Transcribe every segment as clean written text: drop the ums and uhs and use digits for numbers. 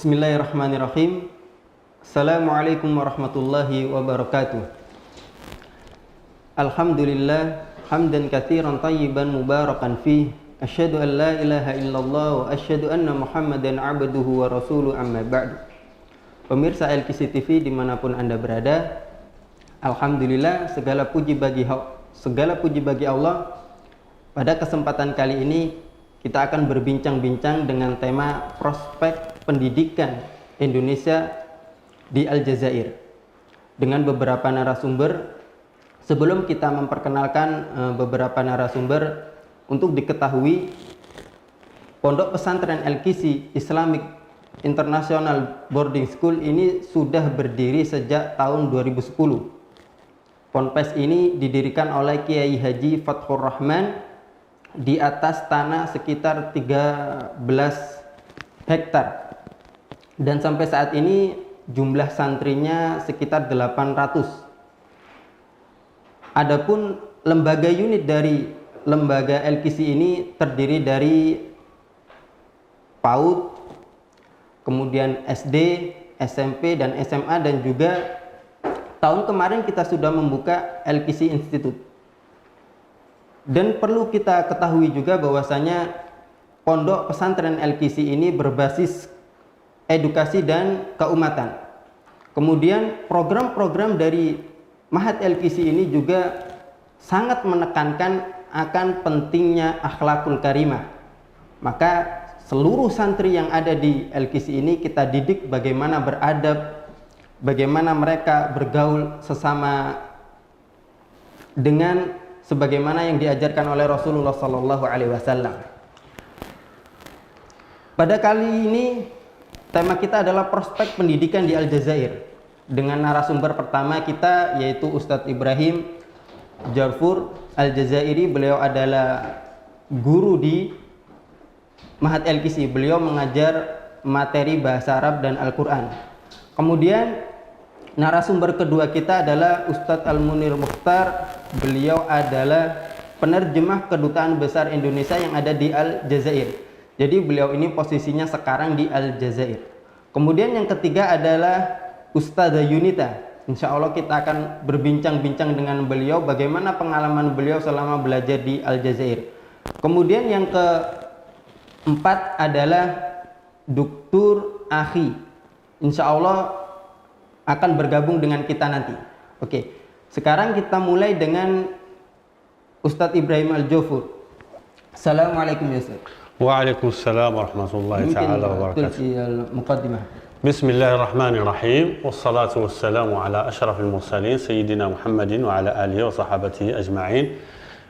Bismillahirrahmanirrahim. Assalamualaikum warahmatullahi wabarakatuh. Alhamdulillah hamdan katsiran tayyiban mubarakan fih. Asyhadu an la ilaha illallah wa asyhadu anna Muhammadan abduhu wa rasuluh, amma ba'du. Pemirsa LKC TV dimanapun Anda berada, alhamdulillah segala puji bagi Allah. Pada kesempatan kali ini kita akan berbincang-bincang dengan tema prospek pendidikan Indonesia di Aljazair dengan beberapa narasumber. Sebelum kita memperkenalkan beberapa narasumber, untuk diketahui Pondok Pesantren LKC Islamic International Boarding School ini sudah berdiri sejak tahun 2010. Ponpes ini didirikan oleh Kiai Haji Fathur Rahman di atas tanah sekitar 13 hektar, dan sampai saat ini jumlah santrinya sekitar 800. Adapun lembaga unit dari lembaga LKC ini terdiri dari PAUD, kemudian SD, SMP, dan SMA, dan juga tahun kemarin kita sudah membuka LKC Institute. Dan perlu kita ketahui juga bahwasanya Pondok Pesantren LKC ini berbasis edukasi dan keumatan. Kemudian program-program dari Mahat LKC ini juga sangat menekankan akan pentingnya akhlakul karimah. Maka seluruh santri yang ada di LKC ini kita didik bagaimana beradab, bagaimana mereka bergaul sesama dengan sebagaimana yang diajarkan oleh Rasulullah Sallallahu Alaihi Wasallam. Pada kali ini tema kita adalah prospek pendidikan di Aljazair. Dengan narasumber pertama kita yaitu Ustadz Ibrahim Jarfur Aljazairi. Beliau adalah guru di Mahat LKC. Beliau mengajar materi bahasa Arab dan Al-Quran. Kemudian narasumber kedua kita adalah Ustadz Al-Munir Mukhtar. Beliau adalah penerjemah Kedutaan Besar Indonesia yang ada di Aljazair. Jadi beliau ini posisinya sekarang di Aljazair. Kemudian yang ketiga adalah Ustadzah Yunita. Insya Allah kita akan berbincang-bincang dengan beliau bagaimana pengalaman beliau selama belajar di Aljazair. Kemudian yang keempat adalah Dr. Akhi. Insya Allah akan bergabung dengan kita nanti. Oke, sekarang kita mulai dengan Ustadz Ibrahim Al-Jufur. Assalamualaikum ya Ustaz. Waalaikumsalam warahmatullahi ta'ala wabarakatuh. بسم الله الرحمن الرحيم والصلاة والسلام على أشرف المرسلين سيدنا محمد وعلى آله وصحبه أجمعين.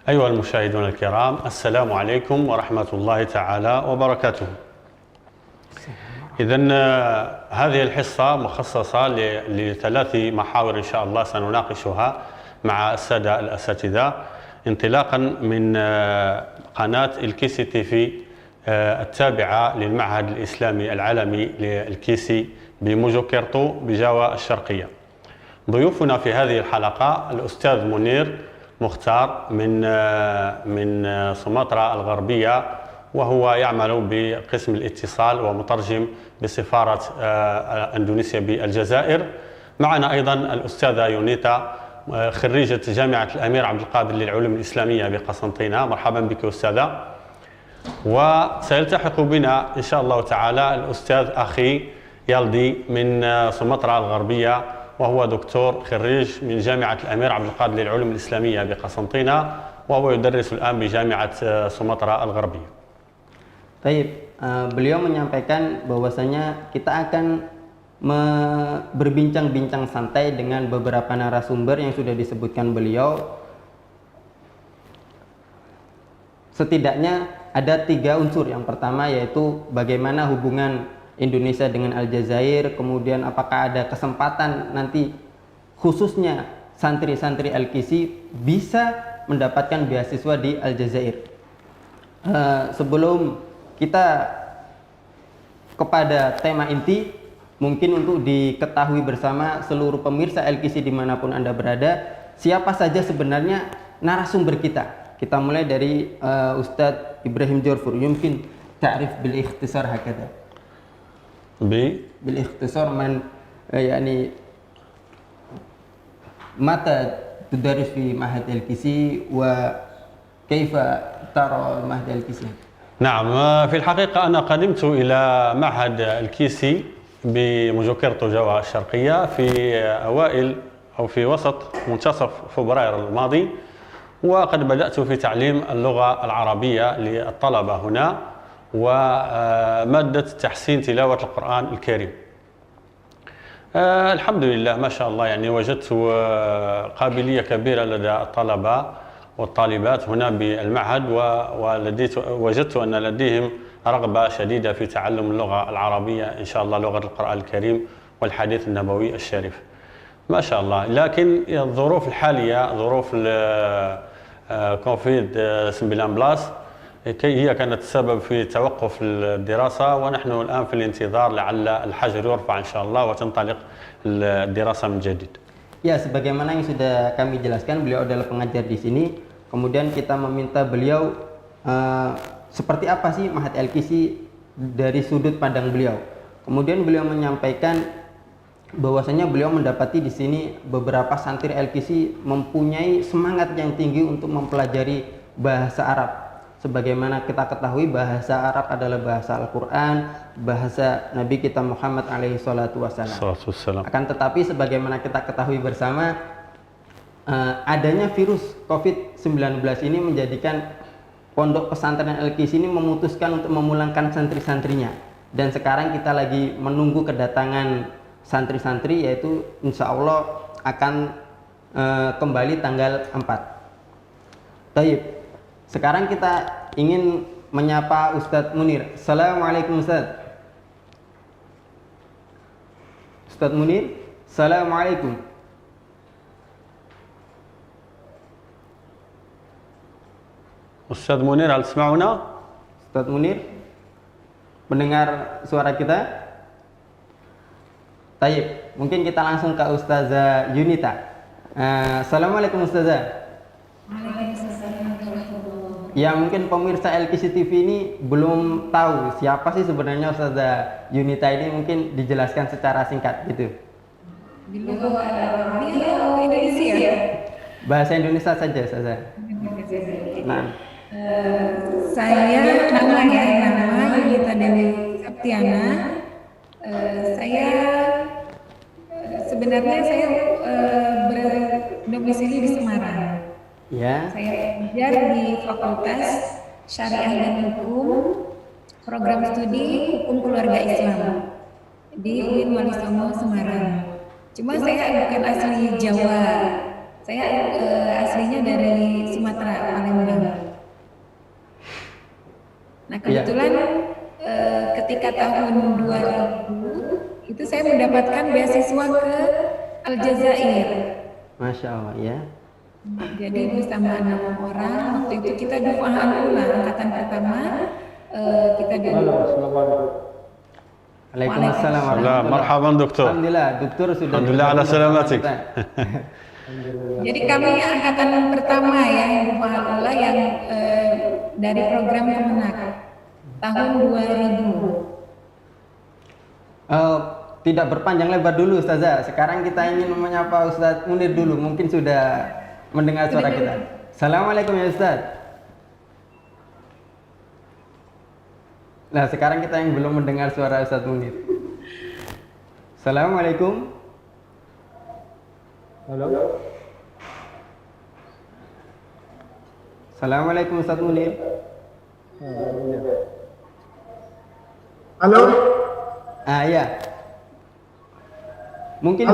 أيها المشاهدون الكرام، السلام عليكم ورحمة الله تعالى وبركاته. إذن هذه الحصة مخصصة لثلاث محاور إن شاء الله سنناقشها مع السادة الأساتذة انطلاقا من قناة الكيسي تي في التابعة للمعهد الإسلامي العالمي للكيسي بموجوكيرتو بجاوا الشرقية. ضيوفنا في هذه الحلقة الأستاذ منير مختار من سومطرة الغربية، وهو يعمل بقسم الاتصال ومترجم بسفارة إندونيسيا بالجزائر. معنا أيضا الأستاذة يونيتا خريجة جامعة الأمير عبد القادر للعلوم الإسلامية بقسنطينة. مرحبا بك أستاذة. وسيلتحق بنا إن شاء الله تعالى الأستاذ أخي يالدي من سومطرة الغربية، وهو دكتور خريج من جامعة الأمير عبد القادر للعلوم الإسلامية بقسنطينة، وهو يدرس الآن بجامعة سومطرة الغربية. Baik, beliau menyampaikan bahwasanya kita akan berbincang-bincang santai dengan beberapa narasumber yang sudah disebutkan beliau. Setidaknya ada 3 unsur. Yang pertama yaitu bagaimana hubungan Indonesia dengan Aljazair, kemudian apakah ada kesempatan nanti khususnya santri-santri LKC bisa mendapatkan beasiswa di Aljazair. Sebelum kita kepada tema inti, mungkin untuk diketahui bersama seluruh pemirsa LKC dimanapun Anda berada, siapa saja sebenarnya narasumber kita. Kita mulai dari Ustadz Ibrahim Jarfur. Mungkin ta'rif bil ikhtisar hakada. بالاختصار يعني متى تدرس في معهد الكيسي وكيف ترى معهد الكيسي؟ نعم، في الحقيقة أنا قدمت إلى معهد الكيسي بمجوكر طوجاوة الشرقية في أوائل أو في وسط منتصف فبراير الماضي، وقد بدأت في تعليم اللغة العربية للطلبة هنا ومادة تحسين تلاوة القرآن الكريم. الحمد لله ما شاء الله، يعني وجدت قابلية كبيرة لدى الطلبة والطالبات هنا بالمعهد، ووجدت أن لديهم رغبة شديدة في تعلم اللغة العربية إن شاء الله، لغة القرآن الكريم والحديث النبوي الشريف ما شاء الله. لكن الظروف الحالية ظروف كوفيد 19 هي كانت السبب في توقف الدراسة، ونحن الآن في الانتظار لعل الحجر يرفع إن شاء الله وتنطلق الدراسة من جديد. Ya, sebagaimana yang sudah kami jelaskan, beliau adalah pengajar di sini. Kemudian kita meminta beliau seperti apa sih Ma'had Al-Kisi dari sudut pandang beliau. Kemudian beliau menyampaikan bahwasanya beliau mendapati di sini beberapa santri Al-Kisi mempunyai semangat yang tinggi untuk mempelajari bahasa Arab. Sebagaimana kita ketahui, bahasa Arab adalah bahasa Al-Quran, bahasa Nabi kita Muhammad alaihi salatu wassalam. Akan tetapi sebagaimana kita ketahui bersama, adanya virus COVID-19 ini menjadikan pondok pesantren Al-Kisi ini memutuskan untuk memulangkan santri-santrinya. Dan sekarang kita lagi menunggu kedatangan santri-santri, yaitu insya Allah akan kembali tanggal 4. Taib. Sekarang kita ingin menyapa Ustadz Munir. Assalamualaikum Ustadz. Ustadz Munir, Assalamualaikum. Ustadz Munir, hal تسمعنا؟ Ustadz Munir, mendengar suara kita? Taib, mungkin kita langsung ke Ustazah Yunita. Assalamualaikum Ustazah. Ya, mungkin pemirsa Al-Kisi TV ini belum tahu siapa sih sebenarnya Ustazah Yunita ini, mungkin dijelaskan secara singkat gitu. Bahasa Indonesia saja Ustazah. Nah, saya nama Yunita Dewi Septiana. Saya sebenarnya berdomisili di Semarang. ya. Saya belajar di Fakultas Syariah dan Hukum, program studi Hukum Keluarga Islam di UIN Walisono Semarang. Cuma saya bukan asli Jawa, saya aslinya dari Sumatera, Palembang. Nah kebetulan ketika tahun 2000 itu saya mendapatkan beasiswa ke Aljazair. Masya Allah ya. Jadi bersama 6 orang, waktu itu kita duf'ah al-ula, angkatan pertama, kita di Waalaikumsalam warahmatullahi. Marhaban doktor. Alhamdulillah, dokter sudah. Alhamdulillah ala salamatik. Jadi kami angkatan pertama ya, duf'ah al-ula yang dari program Kemenak tahun 2000. Tidak berpanjang lebar dulu Ustazah. Sekarang kita ingin menyapa Ustadz Munir dulu. Mungkin sudah mendengar suara kita. Assalamualaikum ya Ustaz. Nah sekarang kita yang belum mendengar suara Ustadz Munir. Assalamualaikum. Halo. Assalamualaikum Ustadz Munir. Halo. Ya. Mungkin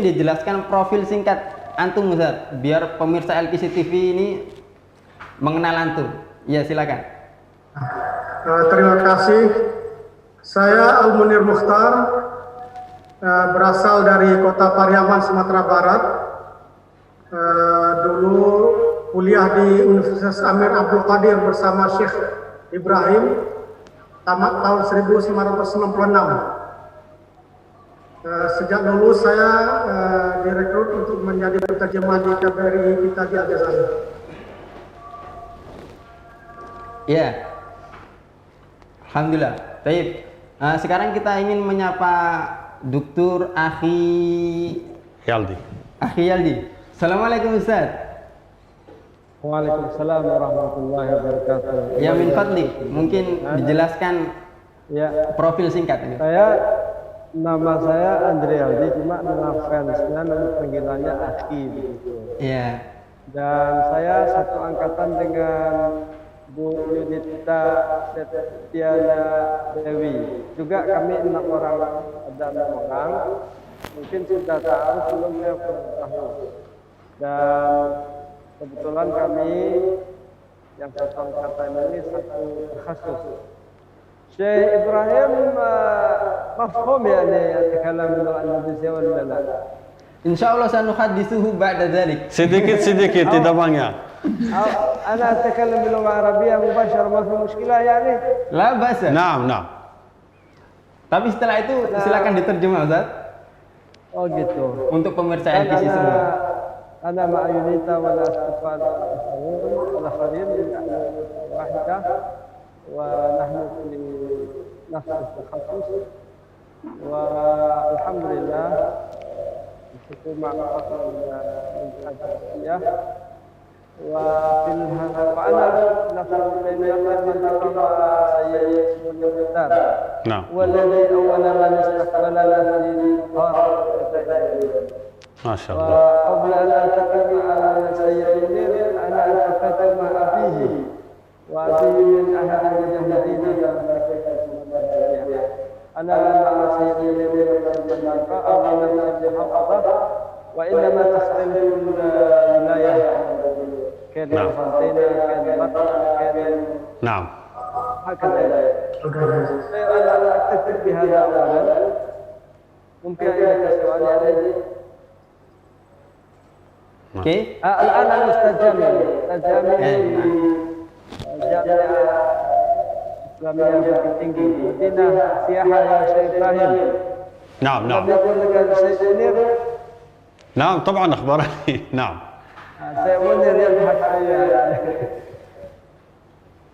dijelaskan profil singkat antum Ustaz, biar pemirsa Al-Kisi TV ini mengenal antum. Ya, silakan. Terima kasih. Saya Al-Munir Mukhtar, berasal dari kota Pariaman, Sumatera Barat. Dulu kuliah di Universitas Amir Abdul Qadir bersama Syekh Ibrahim, tamat tahun 1996. Sejak dulu saya direkrut untuk menjadi penerjemah di KBRI kita di Aljazair. Ya, alhamdulillah. Baik. Sekarang kita ingin menyapa Dr. يالدي. Akhi Yaldi. Assalamualaikum Ustaz. Waalaikumsalam warahmatullahi wabarakatuh. Ya min fadli, mungkin dijelaskan Ya, profil singkat ini. nama saya Andre Aldi, cuma nama fansnya nama panggilannya Aki begitu. Ya. Dan saya satu angkatan dengan Bu Yudita Setiana Dewi. Juga kami 6 orang, ada 6 orang. Mungkin sudah tahu, sebelumnya pernah tahu. Dan kebetulan kami yang satu angkatan ini satu khusus. Syekh Ibrahim mafhum يعني يتكلم باللغة الإنجليزية ولا لا؟ Insyaallah sanuhadditsuhu ba'da dzalik. sedikit tidak banyak. أنا أتكلم باللغة العربية مباشرة ما في مشكلة يعني؟ La basa. نعم نعم. Tapi setelah itu silakan diterjemah Ustaz Oh gitu. untuk pemirsa LPC semua. أنا مع يونيتا ولا أستفاد الآخرين واحدة ونحن في نفس التخصص والحمد لله نشوف مع الخطر من الأجنبية وأنا نفس المنطقة سيد المختار نعم. والذي أول من استقبلنا في مطار الجزائر. ما شاء الله. وقبل أن ألتقي مع سيد منير أنا التقيت مع أبيه وأبيه من أهل المجاهدين أنا مع سيد منير أو من المحافظة وإنما تختلف الولاية كان فلسطين كان مصر كان نعم. هكذا. أنا أكتفي بهذا أولا. ممكن أن سؤال عليه؟ Oke. الآن أنا أستاذ جامعي في جامعة إسلامية في tinggi مدينة سياحة يا شيخ إبراهيم. نعم لم نعم. يقل لك الشيخ منير؟ نعم طبعا أخبرني. نعم. الشيخ منير يضحك علي.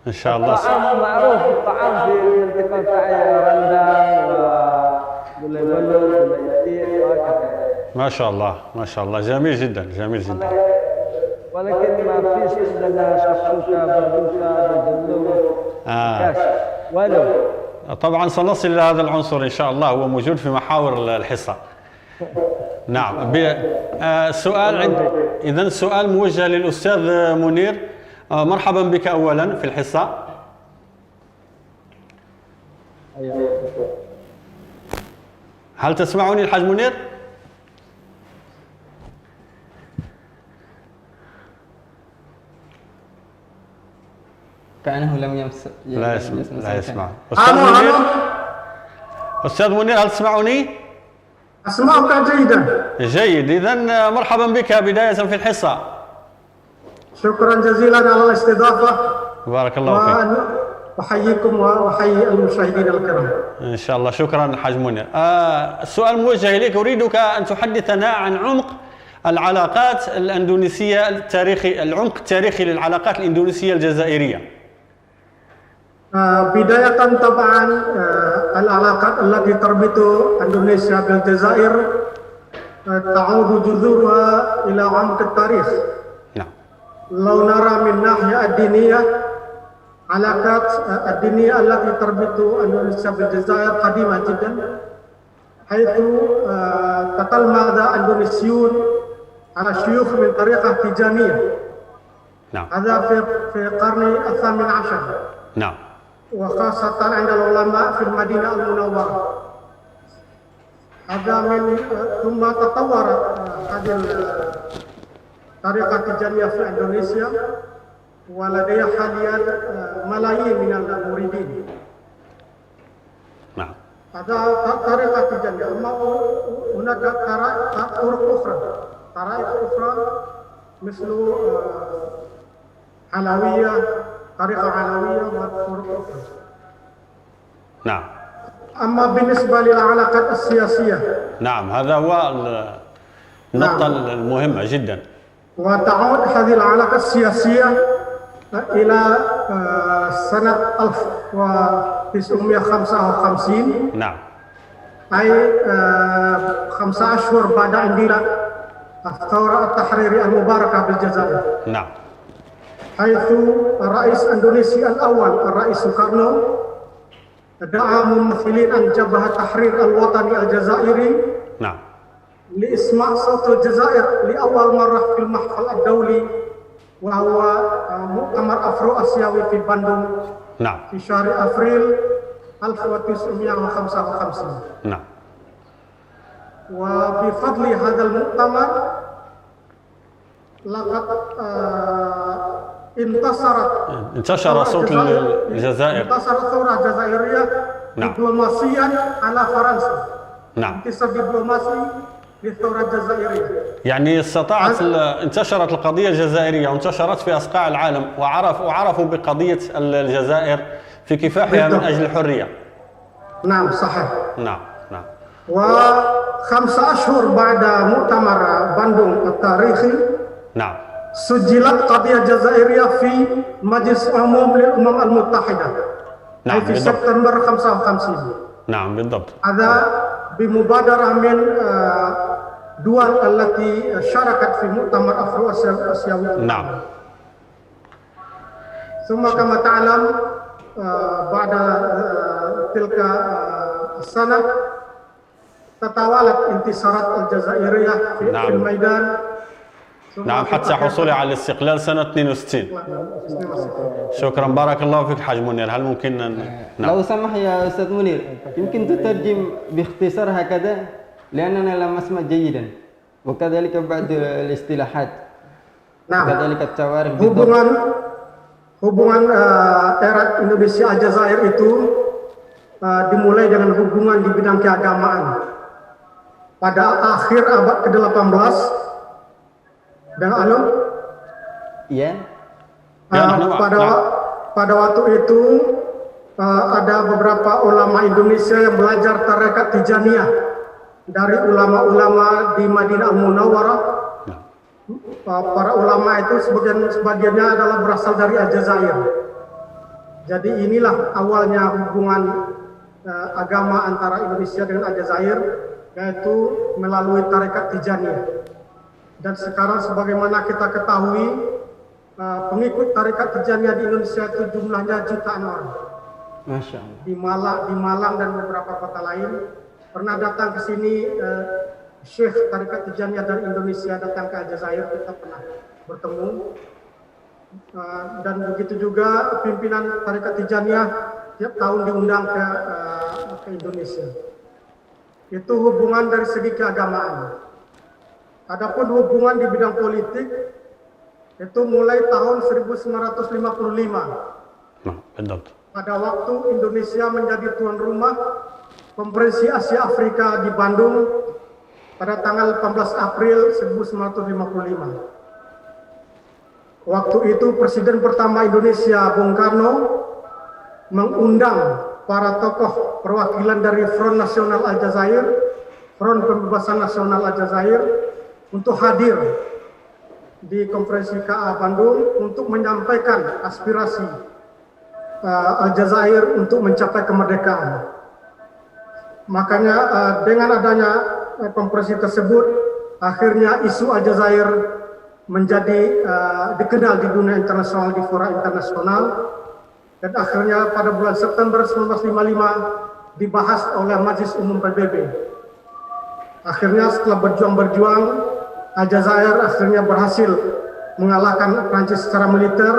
إن شاء الله. الطعام معروف، الطعام في المنطقة تاعي رندان وبلبل وبليتيع وهكذا. ما شاء الله ما شاء الله، جميل جدا جميل جدا. ولكن ما فيش عندنا شفشوكة بردوشة بالجلو كاش ولو. طبعا سنصل إلى هذا العنصر إن شاء الله، هو موجود في محاور الحصة. نعم. سؤال إذن سؤال موجه للأستاذ منير. مرحبا بك أولا في الحصة. هل تسمعني الحاج منير؟ كأنه لم لا يسمع لا يسمع. أستاذ منير، أستاذ منير هل تسمعني؟ أسمعك جيدا. جيد. إذن مرحبا بك بداية في الحصة. شكرا جزيلا على الاستضافة. بارك الله فيك. وأحييكم وأحيي المشاهدين الكرام. إن شاء الله. شكرا حاج منير. السؤال موجه إليك، أريدك أن تحدثنا عن عمق العلاقات الأندونيسية التاريخي، العمق التاريخي للعلاقات الإندونيسية الجزائرية. بداية طبعا العلاقات التي تربط إندونيسيا بالجزائر تعود جذورها إلى عمق التاريخ. نعم. لو نرى من ناحية الدينية، علاقات الدينية التي تربط إندونيسيا بالجزائر قديمة جدا، حيث تتلمذ الإندونيسيون على شيوخ من طريقة تيجانية. نعم. هذا في القرن الثامن عشر. نعم. وخاصة عند العلماء في المدينة المنورة. هذا ثم تطورت هذه الطريقة التيجانية في إندونيسيا، ولديها حاليا ملايين من المريدين. نعم. هذا طريقة تيجانية. أما هناك طرق أخرى، طرائق أخرى مثل علوية، طريقة علوية وطرق أخرى. نعم. أما بالنسبة للعلاقات السياسية، نعم هذا هو النقطة المهمة جدا. وتعود هذه العلاقة السياسية إلى سنة 1000 1955 نعم أي 5 أشهر بعد اندلاع الثورة التحريرية المباركة بالجزائر، نعم حيث رئيس إندونيسيا الأول الرئيس سوكارنو دعا ممثلين عن جبهة التحرير الوطني الجزائري نعم لإسماع صوت الجزائر لأول مرة في المحفل الدولي، وهو مؤتمر أفرو آسيوي في باندung نعم في شهر أبريل 1955. نعم وبفضل هذا المؤتمر لقد انتشر صوت الجزائر انتصرت الثورة الجزائرية نعم. دبلوماسيا على فرنسا. نعم انتصار دبلوماسي للثورة الجزائرية. يعني انتشرت القضية الجزائرية وانتشرت في أصقاع العالم وعرفوا بقضية الجزائر في كفاحها من أجل الحرية. نعم صحيح. نعم نعم. و5 أشهر بعد مؤتمر باندung التاريخي نعم سجلت قضية جزائرية في مجلس الأمم للأمم المتحدة نعم أي في بالضبط. سبتمبر 55. نعم بالضبط. هذا بمبادرة من دول التي شاركت في مؤتمر أفرو آسيوي. نعم ثم كما تعلم بعد تلك السنة تتوالد انتصارات الجزائرية في نعم. الميدان. نعم حتى حصولها على الاستقلال سنة 62. شكرا بارك الله فيك حاج منير. هل ممكن نعم. لو سمح يا أستاذ منير يمكن تترجم باختصار هكذا لأننا لم نسمع جيدا وكذلك بعض الاصطلاحات Nah, كذلك التواريخ hubungan era Indonesia Aljazair itu dimulai dengan hubungan di bidang keagamaan. Pada akhir abad ke-18 dan Iya. pada waktu itu ada beberapa ulama Indonesia yang belajar tarekat Tijaniyah dari ulama-ulama di Madinah Al-Munawwarah. Para ulama itu sebagiannya adalah berasal dari Aljazair. Jadi inilah awalnya hubungan agama antara Indonesia dengan Aljazair, yaitu melalui tarekat Tijaniyah. Dan sekarang sebagaimana kita ketahui, pengikut tarekat Tijaniyah di Indonesia itu jumlahnya jutaan orang. Masya Allah. Di Malang dan beberapa kota lain. Pernah datang ke sini Syekh tarekat Tijaniyah dari Indonesia datang ke Aljazair, kita pernah bertemu. Dan begitu juga pimpinan tarekat Tijaniyah tiap tahun diundang ke Indonesia. Itu hubungan dari segi keagamaan. Adapun hubungan di bidang politik itu mulai tahun 1955. بالضبط. Pada waktu Indonesia menjadi tuan rumah Konferensi Asia Afrika di Bandung pada tanggal 18 April 1955. Waktu itu Presiden pertama Indonesia Bung Karno mengundang para tokoh perwakilan dari Front Nasional Aljazair, Front Pembebasan Nasional Aljazair untuk hadir di Konferensi KA Bandung untuk menyampaikan aspirasi Aljazair untuk mencapai kemerdekaan. Makanya dengan adanya konferensi tersebut, akhirnya isu Aljazair menjadi dikenal di dunia internasional, di fora internasional, dan akhirnya pada bulan September 1955 dibahas oleh Majelis Umum PBB. Akhirnya setelah berjuang, Aljazair akhirnya berhasil mengalahkan Prancis secara militer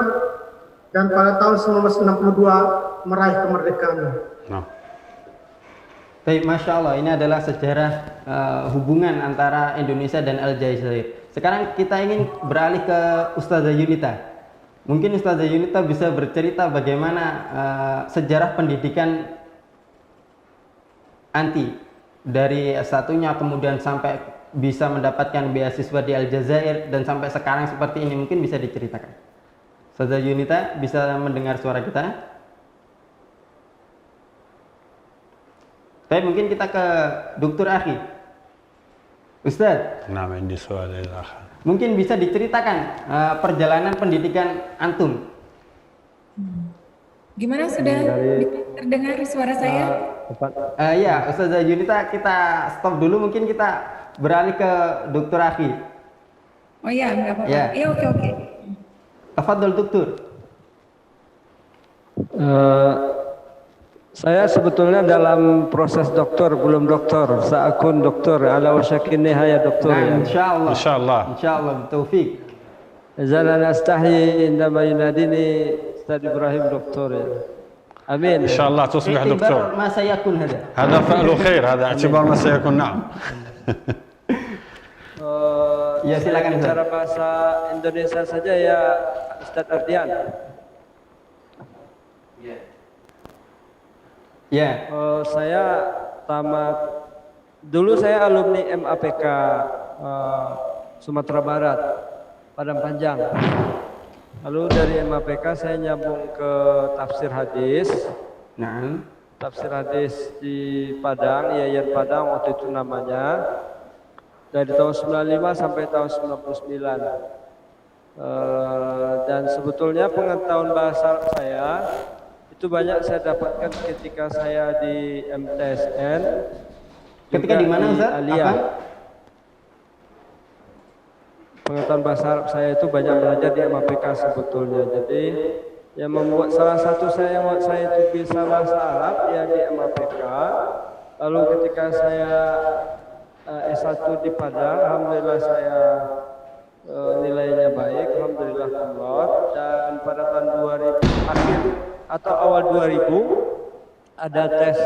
dan pada tahun 1962 meraih kemerdekaan. Nah. Baik, Masya Allah, ini adalah sejarah hubungan antara Indonesia dan Aljazair. Sekarang kita ingin beralih ke Ustazah Yunita. Mungkin Ustazah Yunita bisa bercerita bagaimana sejarah pendidikan anti dari S1-nya kemudian sampai bisa mendapatkan beasiswa di Aljazair dan sampai sekarang seperti ini, mungkin bisa diceritakan. Ustazah Yunita bisa mendengar suara kita? Baik, mungkin kita ke Dr. Akhi. Ustaz. Nah, عندي سؤال آخر. Mungkin bisa diceritakan perjalanan pendidikan antum. Gimana sudah terdengar suara saya? Ya, Ustazah Yunita, kita stop dulu, mungkin kita beralih ke Dr. Akhi. Oh iya, nggak apa-apa. Ya. Iya, oke. Tafadhol Dokter. Saya sebetulnya dalam proses doktor, belum doktor. Sa'akun doktor, ala wasyakin nihaya doktor. Nah, insyaallah. Insyaallah. Insyaallah, bitaufik. Zala nastahi indama yunadini Ustaz Ibrahim doktor ya. Amin. إن شاء الله تصبح دكتور. اعتبار ما سيكون هذا. هذا فعل خير، هذا اعتبار ما سيكون. نعم. Ya silakan, Ustaz. Bicara bahasa Indonesia saja ya Ustaz Ardian. Ya. Saya tamat dulu, saya alumni MAPK Sumatera Barat, Padang Panjang. Lalu dari MAPK saya nyambung ke tafsir hadis. Nah. Tafsir hadis di Padang, Yayan Padang waktu itu namanya. Dari tahun 95 sampai tahun 99. Dan sebetulnya pengetahuan bahasa Arab saya itu banyak saya dapatkan ketika saya di MTSN. Ketika di mana, Ustaz? Aliyah. Apa? Pengetahuan bahasa Arab saya itu banyak belajar di MAPK sebetulnya. Jadi yang membuat salah satu saya yang membuat saya itu bisa bahasa Arab ya di MAPK. Lalu ketika saya S1 di Padang, alhamdulillah saya nilainya baik, alhamdulillah keluar. Dan pada tahun 2000 akhir atau awal 2000 ada tes.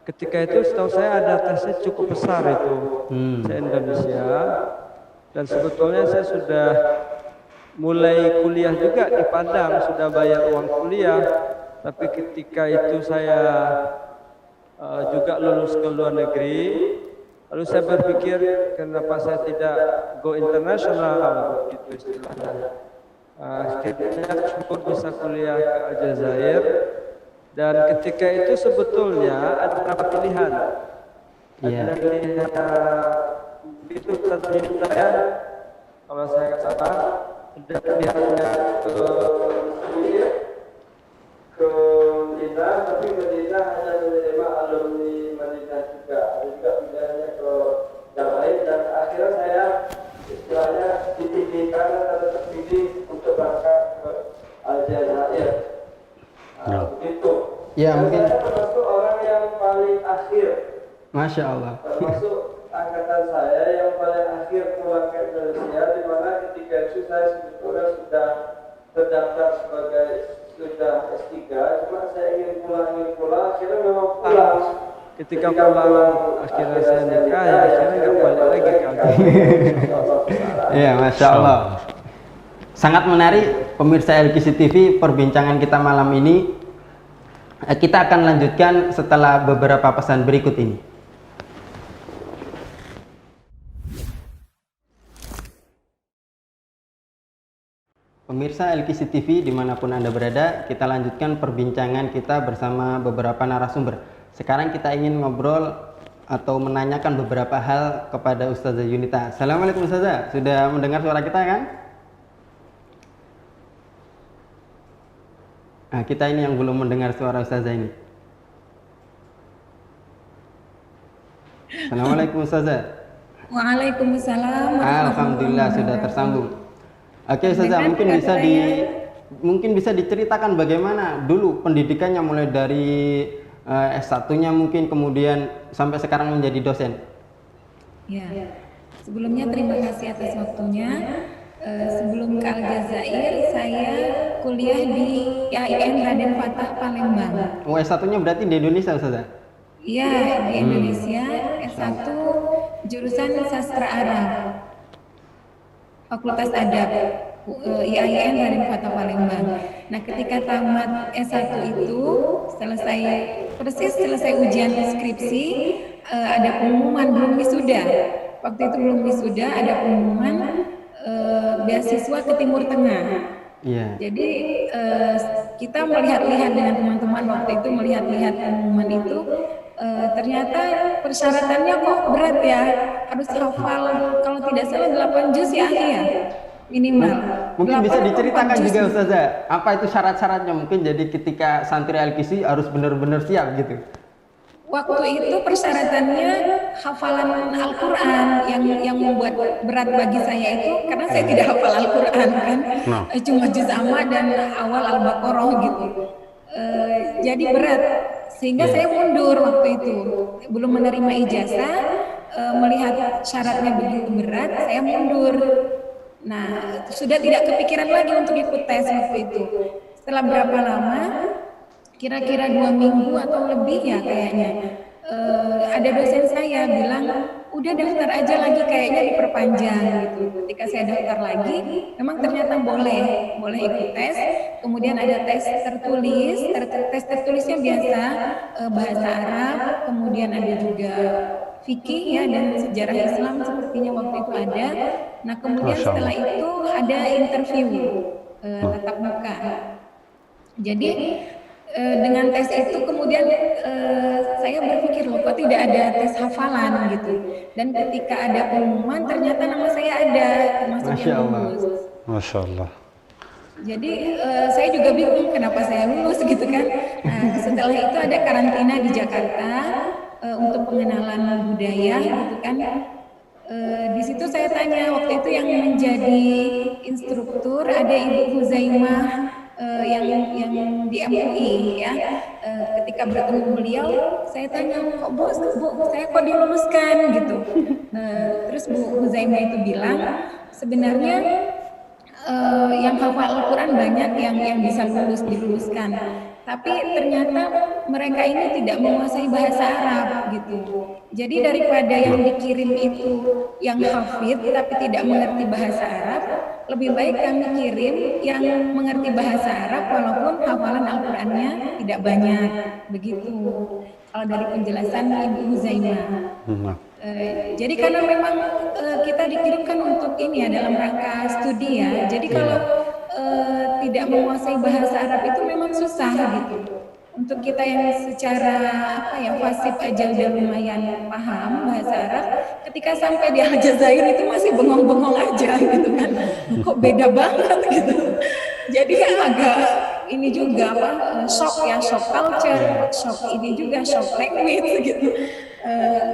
Ketika itu setahu saya ada tesnya cukup besar itu se-Indonesia. Dan sebetulnya saya sudah mulai kuliah juga di Padang, sudah bayar uang kuliah. Tapi ketika itu saya juga lulus ke luar negeri. Lalu saya berpikir kenapa saya tidak go internasional begitu istilahnya. Akhirnya syukur bisa kuliah ke Aljazair. Dan ketika itu sebetulnya ada beberapa pilihan. Ada pilihan itu ternyata ya, kalau saya katakan ada pilihannya ke Madinah, tapi Madinah hanya menerima alumni Madinah juga. Ada juga pilihannya ke yang lain, dan akhirnya saya istilahnya dipilihkan atau terpilih untuk berangkat ke Aljazair. Begitu. Ya, dan mungkin. saya termasuk orang yang paling akhir. Masya Allah. Termasuk angkatan saya yang paling akhir pulang ke Indonesia, di mana ketika itu saya sebetulnya sudah terdaftar sebagai sudah S3, cuma saya ingin pulang, akhirnya memang pulang. Ketika pulang, akhirnya saya nikah, ya akhirnya nggak balik lagi ke Aljazair. Iya, Masya Allah. Sangat menarik pemirsa LKC TV perbincangan kita malam ini. Kita akan lanjutkan setelah beberapa pesan berikut ini. Pemirsa LKC TV dimanapun Anda berada, kita lanjutkan perbincangan kita bersama beberapa narasumber. Sekarang kita ingin ngobrol atau menanyakan beberapa hal kepada Ustazah Yunita. Assalamualaikum Ustazah, sudah mendengar suara kita kan? Nah, kita ini yang belum mendengar suara Ustazah ini. Assalamualaikum Ustazah. Waalaikumsalam. Alhamdulillah sudah tersambung. Oke Ustazah, mungkin bisa diceritakan bagaimana dulu pendidikannya mulai dari S1-nya mungkin kemudian sampai sekarang menjadi dosen. Ya. Sebelumnya terima kasih atas waktunya. Sebelum ke Aljazair, saya kuliah di IAIN Raden Fatah Palembang. Oh, S1-nya berarti di Indonesia, Ustazah? Iya, di Indonesia. S1 jurusan Sastra Arab, Fakultas Adab, IAIN Raden Fatah Palembang. Nah, ketika tamat S1 itu, selesai ujian skripsi, ada pengumuman belum wisuda. Waktu itu belum wisuda, ada pengumuman beasiswa ke Timur Tengah. Iya. Jadi kita melihat-lihat dengan teman-teman waktu itu, melihat-lihat pengumuman itu, ternyata persyaratannya kok berat ya, harus hafal kalau tidak salah 8 juz ya, minimal. Mungkin bisa 84 diceritakan juz. juga Ustazah, apa itu syarat-syaratnya mungkin jadi ketika santri Al-Kisi harus benar-benar siap gitu. Waktu itu persyaratannya hafalan Al-Quran yang membuat berat bagi saya itu karena saya tidak hafal Al-Quran kan, cuma juz amma dan awal Al-Baqarah gitu. Jadi berat sehingga saya mundur waktu itu, belum menerima ijazah, melihat syaratnya begitu berat, saya mundur. Nah, sudah tidak kepikiran lagi untuk ikut tes waktu itu. Setelah berapa lama? Kira-kira 2 minggu atau lebih ya kayaknya, ada dosen saya bilang udah daftar aja lagi, kayaknya diperpanjang gitu. Ketika saya daftar lagi, memang ternyata boleh ikut tes. Kemudian ada tes tertulis, tes tertulisnya biasa bahasa Arab, kemudian ada juga fikih ya dan sejarah Islam sepertinya waktu itu ada. Nah kemudian setelah itu ada interview tatap muka. Jadi dengan tes itu kemudian saya berpikir loh kok tidak ada tes hafalan gitu, dan ketika ada pengumuman ternyata nama saya ada termasuk yang lulus. Masya Allah. Jadi saya juga bingung kenapa saya lulus gitu kan. Nah, setelah itu ada karantina di Jakarta untuk pengenalan budaya gitu kan. Di situ saya tanya waktu itu yang menjadi instruktur ada Ibu Huzaimah yang di MUI ya. Ketika bertemu beliau saya tanya kok Bu saya kok diluluskan gitu. Terus Bu Huzaimah itu bilang sebenarnya yang hafal Al-Quran banyak yang bisa diluluskan, tapi ternyata mereka ini tidak menguasai bahasa Arab gitu. Jadi daripada yang dikirim itu yang hafid tapi tidak mengerti bahasa Arab, lebih baik kami kirim yang mengerti bahasa Arab walaupun hafalan Al-Qurannya tidak banyak begitu. Kalau dari penjelasan Ibu Huzaimah. Jadi karena memang kita dikirimkan untuk ini ya dalam rangka studi ya. Jadi kalau tidak menguasai bahasa Arab itu memang susah gitu. Untuk kita yang secara fasih aja udah lumayan paham bahasa Arab, ketika sampai di Aljazair itu masih bengong-bengong aja gitu kan. Kok beda banget gitu. Jadi agak ini juga shock culture, shock ini juga shock language gitu.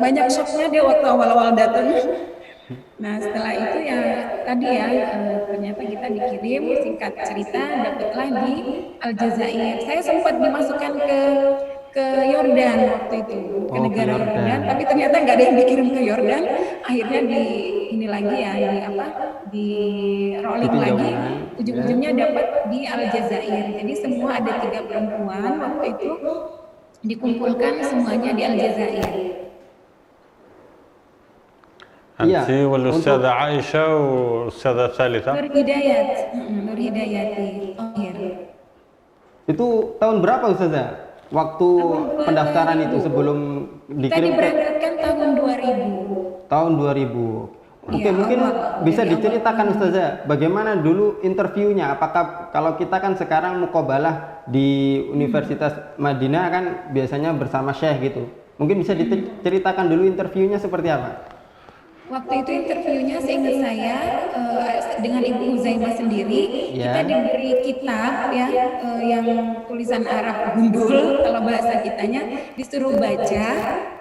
Banyak shocknya dia waktu awal-awal datang. Nah setelah itu ya tadi ya ternyata kita dikirim, singkat cerita dapatlah di Aljazair. Saya sempat dimasukkan ke Yordan waktu itu, ke negara Yordan, tapi ternyata nggak ada yang dikirim ke Yordan. Akhirnya di rolling lagi, ujung-ujungnya dapat di Aljazair. Jadi semua ada 3 perempuan waktu itu dikumpulkan semuanya di Aljazair. أنت والأستاذة عائشة والأستاذة الثالثة Nur Hidayati. Itu tahun berapa Ustazah? Waktu pendaftaran itu sebelum dikirim? Tadi berangkatkan tahun 2000. Tahun 2000. Oke, Ya, mungkin awal. bisa Jadi diceritakan Ustazah, bagaimana dulu interviewnya? Apakah kalau kita kan sekarang muqabalah di Universitas Madinah kan biasanya bersama syekh gitu. Mungkin bisa diceritakan dulu interviewnya seperti apa? Waktu itu interviewnya seingat saya dengan Ibu Huzaimah sendiri, kita diberi kitab ya yang tulisan Arab gundul kalau bahasa kitanya, disuruh baca.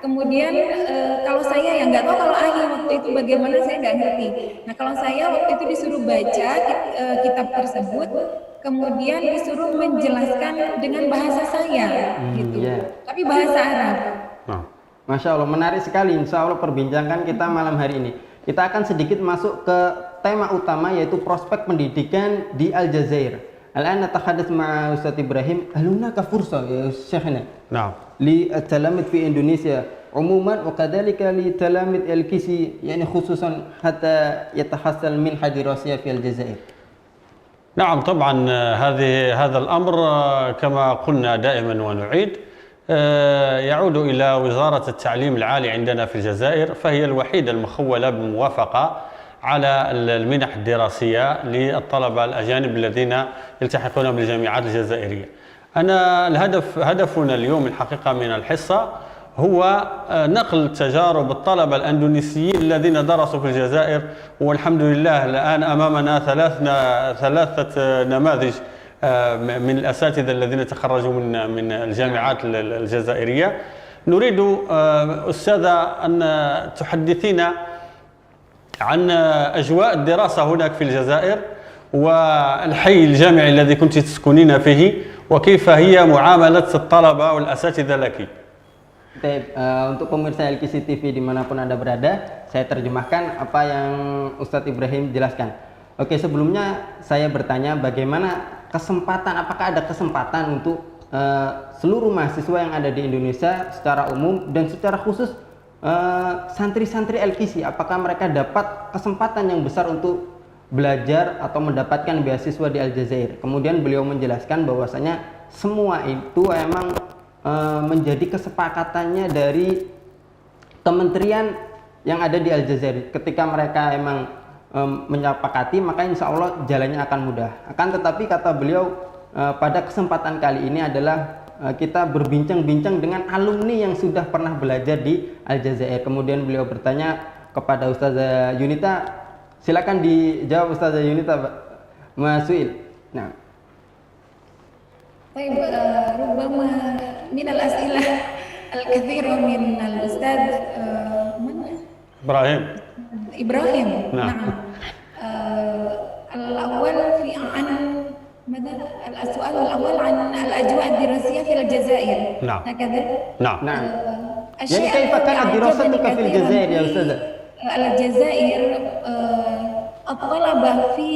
Kemudian kalau saya yang nggak tahu kalau Ahi waktu itu bagaimana saya nggak ngerti. Nah kalau saya waktu itu disuruh baca kitab tersebut, kemudian disuruh menjelaskan dengan bahasa saya gitu, tapi bahasa Arab. Masya Allah, menarik sekali. Insya Allah perbincangan kita malam hari ini. Kita akan sedikit masuk ke tema utama yaitu prospek pendidikan di Aljazair. Al-an natahadats ma'a Ustaz Ibrahim. Hal hunaka fursa ya Syekhna? نعم. للتلاميذ في إندونيسيا عموما وكذلك لتلاميذ الكيسي يعني خصوصا حتى يتحصل منحة دراسية في الجزائر. نعم طبعا هذا الأمر كما قلنا دائما ونعيد يعود إلى وزارة التعليم العالي عندنا في الجزائر، فهي الوحيدة المخولة بالموافقة على المنح الدراسية للطلبة الأجانب الذين يلتحقون بالجامعات الجزائرية. هدفنا اليوم الحقيقة من الحصة هو نقل تجارب الطلبة الأندونيسيين الذين درسوا في الجزائر، والحمد لله الآن أمامنا ثلاثة نماذج من الأساتذة الذين تخرجوا من الجامعات الجزائرية. نريد أستاذة أن تحدثينا عن أجواء الدراسة هناك في الجزائر والحي الجامعي الذي كنت تسكنين فيه، وكيف هي معاملة الطلبة والأساتذة لك. Baik, untuk pemirsa LKC TV dimanapun Anda berada, saya terjemahkan apa yang Ustadz Ibrahim jelaskan. Oke, sebelumnya saya bertanya bagaimana apakah ada kesempatan untuk seluruh mahasiswa yang ada di Indonesia secara umum dan secara khusus santri-santri LKC, apakah mereka dapat kesempatan yang besar untuk belajar atau mendapatkan beasiswa di Aljazair. Kemudian beliau menjelaskan bahwasanya semua itu emang menjadi kesepakatannya dari kementerian yang ada di Aljazair. Ketika mereka emang menyepakati, maka insya Allah jalannya akan mudah. Akan tetapi kata beliau pada kesempatan kali ini adalah kita berbincang-bincang dengan alumni yang sudah pernah belajar di Aljazair. Kemudian beliau bertanya kepada Ustazah Yunita, silakan dijawab Ustazah Yunita, Mas Suil. Nah, طيب ربما من الأسئلة الكثيرة من الأستاذ إبراهيم. نعم. الأول عن ماذا؟ السؤال الأول عن الأجواء الدراسية في الجزائر. نعم. هكذا؟ نعم. يعني كيف كانت دراستك في الجزائر يا أستاذة؟ الجزائر الطلبة في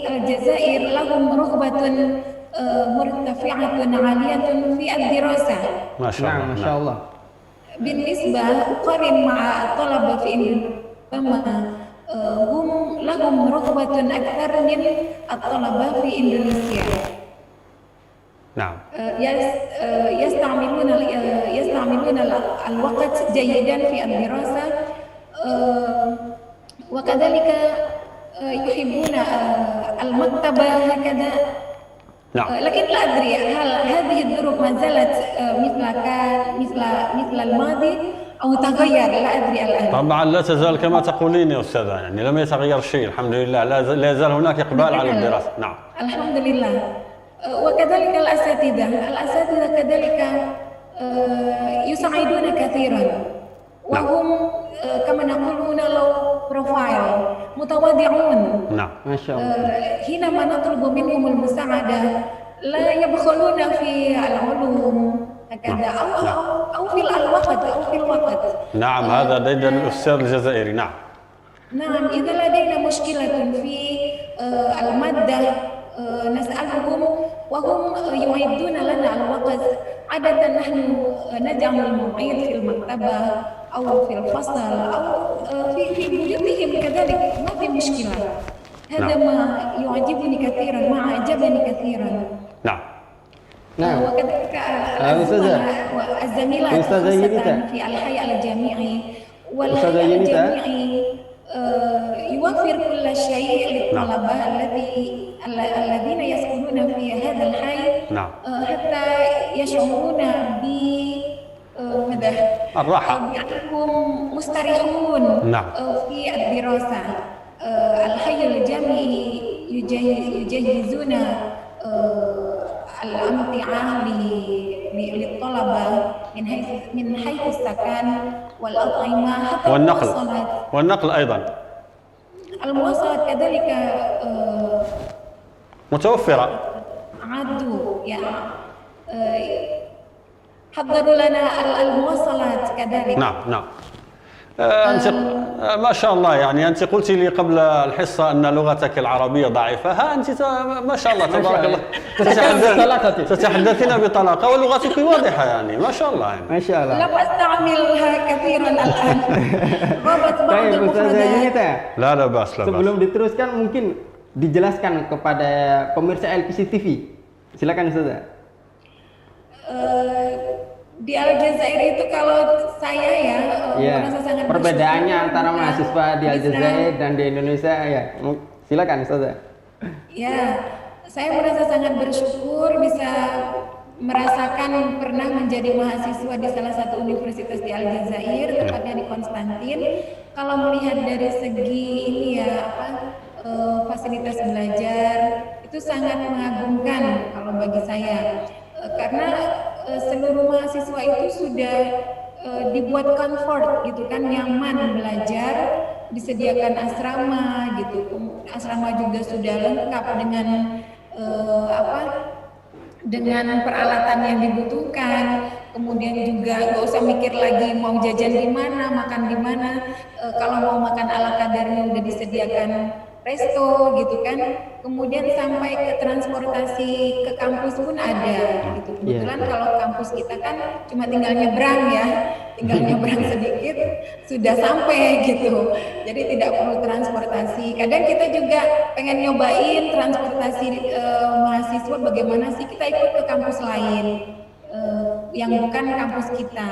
الجزائر لهم رغبة مرتفعة عالية في الدراسة. ما شاء الله. ما شاء الله. بالنسبة أقارن مع الطلبة في إندونيسيا، هم لهم رغبة أكثر من الطلبة في إندونيسيا. نعم. يستعملون الوقت جيدا في الدراسة، وكذلك يحبون المكتبة هكذا. نعم. لكن لا أدري هل هذه الظروف ما زالت مثل الماضي أو تغير، لا أدري الآن. طبعا لا تزال كما تقولين يا أستاذة، يعني لم يتغير شيء الحمد لله، لا يزال هناك إقبال على الدراسة. نعم. الحمد لله. وكذلك الأساتذة كذلك يساعدون كثيرا، وهم كما نقول هنا لو بروفايل متواضعون. نعم. ما شاء الله. حينما نطلب منهم المساعدة لا يبخلون في العلوم هكذا أو في الوقت. نعم، هذا ديدا الأستاذ الجزائري. نعم. نعم، إذا لدينا مشكلة في المادة نسألهم وهم يعيدون لنا الوقت. عادة نحن ندعم المعيد في المكتبة أو في الفصل أو في بيوتهم كذلك، ما في مشكلة. هذا ما يعجبني كثيرا، ما أعجبني كثيرا. نعم. وكذلك الزميلات في الحي الجامعي والحي الجامعي يوفر كل شيء للطلبة الذين يسكنون في هذا الحي، حتى يشعرون الراحة، بأنهم مستريحون في الدراسة. الحي الجامعي يجهزون الأمتعة للطلبة من حيث السكن والأطعمة حتى والنقل أيضا. المواصلات كذلك متوفرة. حضروا لنا المواصلات كذلك. نعم. أنت ما شاء الله، يعني أنت قلت لي قبل الحصة أن لغتك العربية ضعيفة، ها أنت ما شاء الله تبارك الله تتحدثين بطلاقة ولغتك واضحة، يعني ما شاء الله يعني. ما شاء الله. لم أستعملها كثيرا الآن. غابت بعض المفردات. لا بأس. Sebelum diteruskan mungkin dijelaskan kepada pemirsa LKC TV. Silakan Ustazah. Di Aljazair itu kalau saya merasa sangat perbedaannya antara mahasiswa di Aljazair dan di Indonesia ya. Silakan Ustazah. Ya, saya merasa sangat bersyukur bisa merasakan pernah menjadi mahasiswa di salah satu universitas di Aljazair, tepatnya di Konstantin. Kalau melihat dari segi ini ya fasilitas belajar itu sangat mengagumkan kalau bagi saya, karena seluruh mahasiswa itu sudah dibuat comfort gitu kan, nyaman belajar, disediakan asrama gitu. Asrama juga sudah lengkap dengan dengan peralatan yang dibutuhkan. Kemudian juga nggak usah mikir lagi mau jajan di mana, makan di mana. Kalau mau makan ala kadarnya udah disediakan resto gitu kan. Kemudian sampai ke transportasi ke kampus pun ada gitu. Kebetulan kalau kampus kita kan cuma tinggal nyebrang ya, tinggal nyebrang sedikit sudah sampai gitu. Jadi tidak perlu transportasi. Kadang kita juga pengen nyobain transportasi mahasiswa bagaimana sih, kita ikut ke kampus lain yang bukan kampus kita.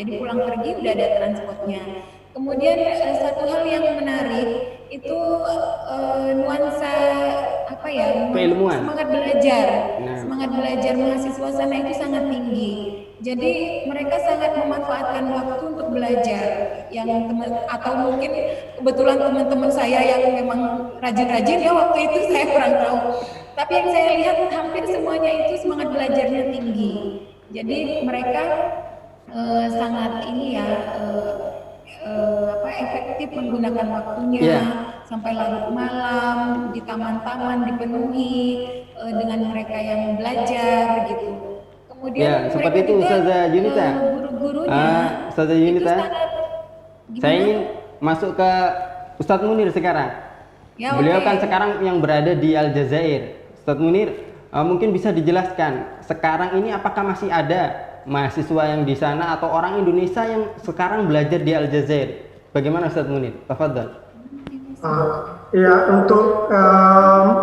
Jadi pulang pergi udah ada transportnya. Kemudian satu hal yang menarik itu nuansa keilmuan, semangat belajar. Semangat belajar mahasiswa sana itu sangat tinggi. Jadi mereka sangat memanfaatkan waktu untuk belajar. Atau mungkin kebetulan teman-teman saya yang memang rajin-rajin ya waktu itu, saya kurang tahu. Tapi yang saya lihat hampir semuanya itu semangat belajarnya tinggi. Jadi mereka sangat efektif menggunakan waktunya, sampai larut malam di taman-taman dipenuhi dengan mereka yang belajar gitu. Kemudian seperti itu Ustazah Yunita. Guru-gurunya Ustazah Yunita, saya ingin masuk ke Ustadz Munir sekarang. Beliau kan sekarang yang berada di Aljazair. Ustadz Munir, mungkin bisa dijelaskan sekarang ini apakah masih ada mahasiswa yang di sana atau orang Indonesia yang sekarang belajar di Aljazair? Bagaimana Ustadz Munir? Tafadhal. Ya,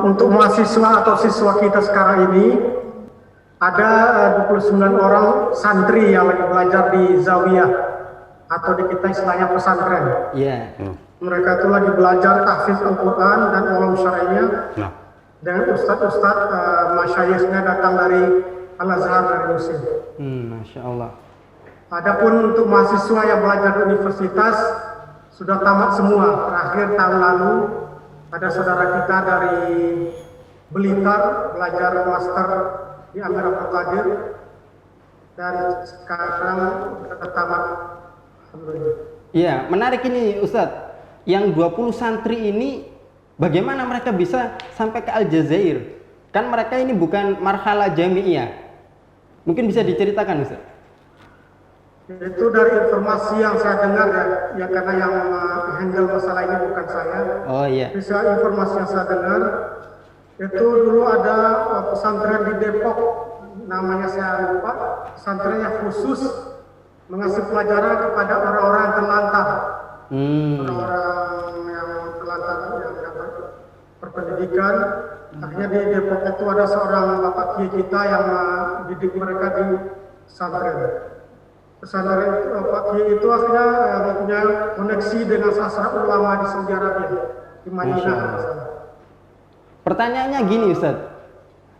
untuk mahasiswa atau siswa kita sekarang ini ada 29 orang santri yang lagi belajar di Zawiyah atau di kita istilahnya pesantren. Mereka itu lagi belajar tahfiz Al-Quran dan ulum syar'inya dengan ustadz-ustadz masyayikhnya datang dari Al-Azhar dari Mesir. Masya Allah. Adapun untuk mahasiswa yang belajar di universitas sudah tamat semua. Terakhir tahun lalu ada saudara kita dari Blitar belajar master di Amir Abdul Qadir dan sekarang sudah tamat. Alhamdulillah. Iya, menarik ini Ustadz. Yang 20 santri ini bagaimana mereka bisa sampai ke Aljazair? Kan mereka ini bukan marhalah jami'iyah. Mungkin bisa diceritakan Ustaz? Itu dari informasi yang saya dengar ya karena yang handle masalah ini bukan saya. Oh iya. Bisa informasi yang saya dengar itu dulu ada pesantren di Depok, namanya saya lupa, pesantren yang khusus mengasih pelajaran kepada orang-orang yang terlantar, orang-orang yang terlantar yang dapat berpendidikan. Akhirnya di Depok itu ada seorang bapak kiai kita yang didik mereka di pesantren. Pesantren Pak Kiai itu akhirnya mempunyai koneksi dengan salah ulama di Saudi Arabia, di Madinah. Pertanyaannya gini Ustaz,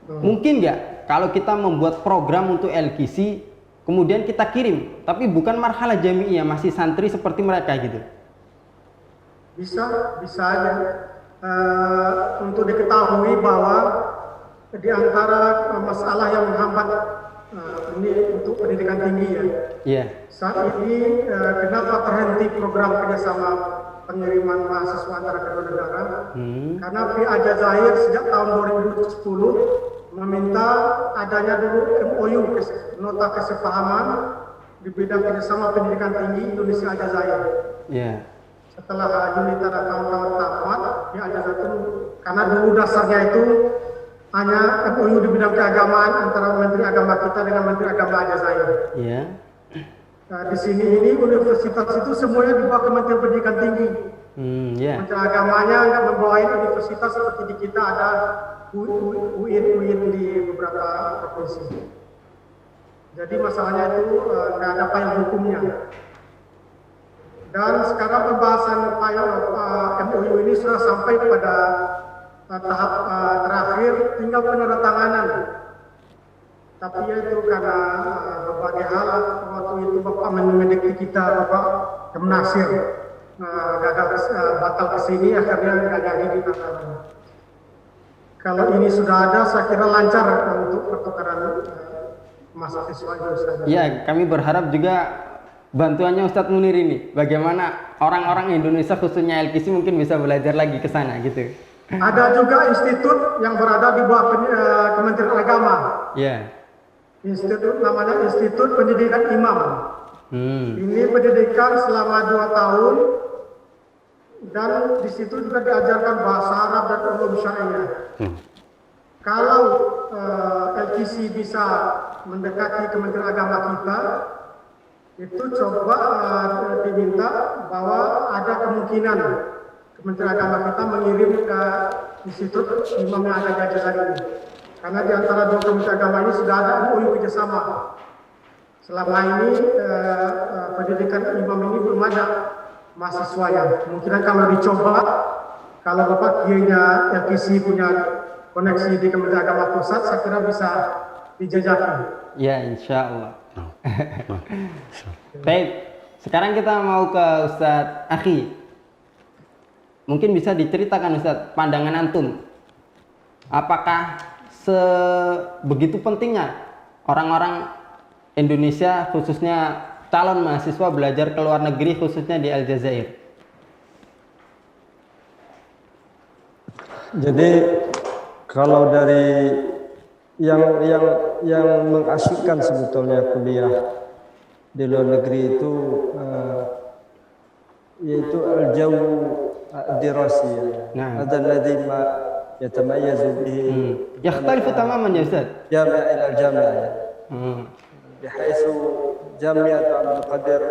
mungkin nggak kalau kita membuat program untuk LKC, kemudian kita kirim, tapi bukan marhalah jami'iyah, masih santri seperti mereka gitu? Bisa aja. Untuk diketahui bahwa di antara masalah yang menghambat ini untuk pendidikan tinggi ya. Saat ini kenapa terhenti program kerjasama pengiriman mahasiswa antara kedua negara? Karena pihak Aljazair sejak tahun 2010 meminta adanya dulu MOU, nota kesepahaman di bidang kerjasama pendidikan tinggi Indonesia Aljazair. Setelah Yunita dan kawan-kawan tamat, pihak Aljazair itu karena dulu dasarnya itu hanya MOU di bidang keagamaan antara Menteri Agama kita dengan Menteri Agama Aljazair. Nah, di sini ini universitas itu semuanya dibawa ke Kementerian Pendidikan Tinggi. Menteri Agamanya nggak membawain universitas seperti di kita ada UIN di beberapa provinsi. Jadi masalahnya itu nggak ada payung hukumnya. Dan sekarang pembahasan MOU ini sudah sampai pada tahap terakhir, tinggal penandatanganan. tapi ya itu karena berbagai hal. Waktu itu Bapak mendekati kita, Bapak Kemnasir, batal ke sini, akhirnya nggak jadi di Tataran. Kalau ini sudah ada, saya kira lancar untuk pertukaran mahasiswa itu, Ustaz. Ya, kami berharap juga bantuannya Ustadz Munir ini, bagaimana orang-orang Indonesia khususnya LKC mungkin bisa belajar lagi ke sana gitu. Ada juga institut yang berada di bawah Kementerian Agama. Ya. Institut namanya Institut Pendidikan Imam. Ini pendidikan selama 2 tahun dan di situ juga diajarkan bahasa Arab dan ulum syariah. Kalau LKC bisa mendekati Kementerian Agama kita, itu coba diminta bahwa ada kemungkinan Kementerian Agama kita mengirim ke Institut Imam yang ada di Aljazair ini. Karena di antara 2 Kementerian Agama ini sudah ada MOU kerjasama. Selama ini pendidikan imam ini belum ada mahasiswanya. Kemungkinan kalau dicoba, kalau Bapak kiainya LKC punya koneksi di Kementerian Agama Pusat, saya kira bisa dijajaki. Ya, insya Allah. Baik, sekarang kita mau ke Ustadz Akhi. Mungkin bisa diceritakan Ustadz, pandangan antum. Apakah sebegitu pentingnya orang-orang Indonesia, khususnya calon mahasiswa belajar ke luar negeri, khususnya di Aljazair? Jadi kalau dari yang mengasyikkan sebetulnya kuliah di luar negeri itu yaitu al-jaw dirasi. Nah. Hadzal ladzi ma yatamayyazu bihi. Yakhtalifu tamaman ya Ustaz. Jami' ila al-jami'. بحيث جامعة عبد القادر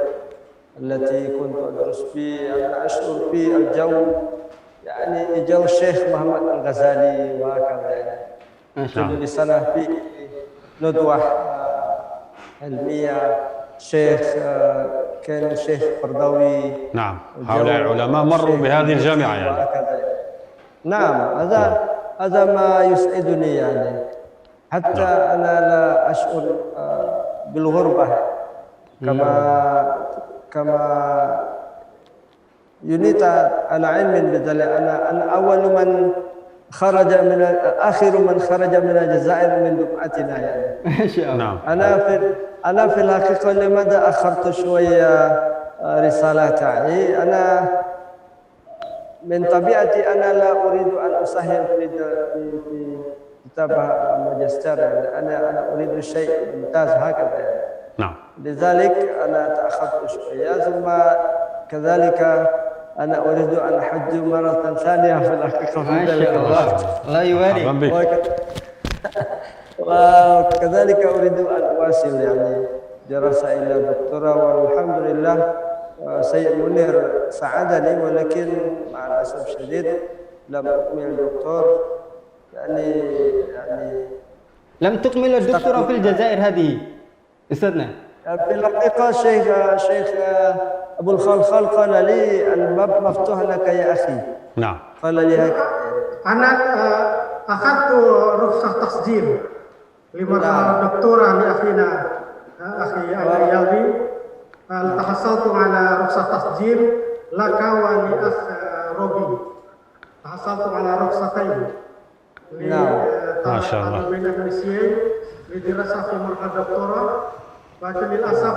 التي كنت أدرس فيه أنا أشعر في الجو يعني جو الشيخ محمد الغزالي وهكذا يعني. كل سنة في ندوة علمية شيخ كان الشيخ قرضاوي. نعم، هؤلاء العلماء مروا بهذه الجامعة يعني. نعم، هذا ما يسعدني يعني. حتى أنا لا أشعر بالغربة كما ينيت على علم بذلك. أنا أول من خرج من آخر من خرج من الجزائر من دفعتنا يعني. ما شاء الله. نعم. أنا في الحقيقة لماذا أخرت شوية رسالة تاعي؟ أنا من طبيعتي أنا لا أريد أن أساهم في كتابة ماجستير. أنا أريد شيء ممتاز هكذا. نعم. لذلك أنا تأخرت شوية، ثم كذلك أنا أريد أن أحج مرة ثانية في الحقيقة. ما شاء الله، الله يبارك. وكذلك أريد أن أواصل يعني دراسة إلى دكتوراه، والحمد لله سيد منير ساعدني، ولكن مع الأسف الشديد لم أكمل الدكتور. يعني لم تكمل الدكتوراه في الجزائر هذه أستاذنا؟ في الحقيقة شيخ أبو الخلخال قال لي الباب مفتوح لك يا أخي. نعم. قال لي هكذا. أنا أخذت رخصة تسجيل لمرحلة دكتوراه لأخينا أخي يالدي. تحصلت على رخصة تسجيل لك ولأخ روبي. تحصلت على رخصتين. ما شاء الله. لدراسة في مرحلة دكتوراه، لكن للأسف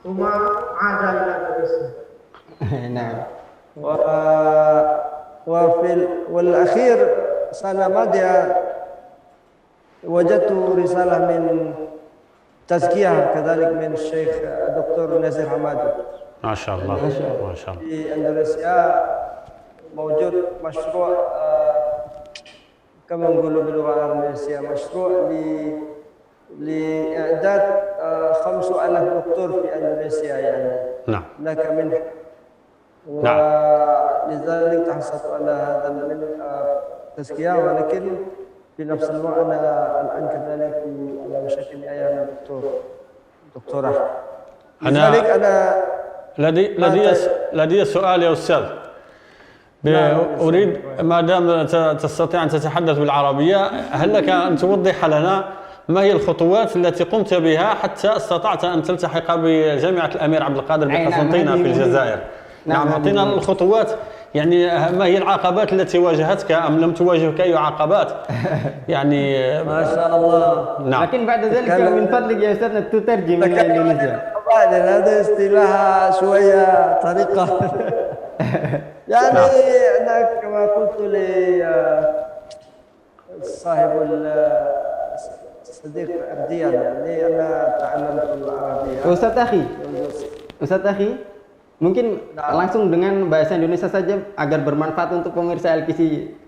هما عاد إلى إندونيسيا. نعم. والأخير سنة ماضية وجدت رسالة من تزكية كذلك من الشيخ الدكتور نزير حمادي. ما شاء الله. ما شاء الله. في إندونيسيا موجود مشروع كما نقولوا باللغة الإنجليزية مشروع لإعداد 5000 دكتور في إندونيسيا يعني. نعم. هناك منح. نعم. ولذلك تحصلت على هذا التزكية، ولكن في نفس الوقت أنا الآن كذلك على وشك أيام دكتوراه. لذلك أنا لدي سؤال يا أستاذ. أريد ما دام تستطيع أن تتحدث بالعربية، هل لك أن توضح لنا ما هي الخطوات التي قمت بها حتى استطعت أن تلتحق بجامعة الأمير عبد القادر أي نعم، بقسنطينة هذه في الجزائر؟ نعم، نعم، أعطينا هذه الخطوات، يعني ما هي العقبات التي واجهتك أم لم تواجهك أي عقبات؟ يعني ما شاء الله. نعم. لكن بعد ذلك من فضلك يا أستاذنا تترجم إلى إندونيسيا. بعدين هذا اصطلاح شوية طريقة. يعني أنا كما قلت لصاحب الصديق أرديان، يعني أنا تعلمت العربية. Ustadz Akhi, mungkin langsung dengan bahasa Indonesia saja agar bermanfaat untuk pemirsa LKC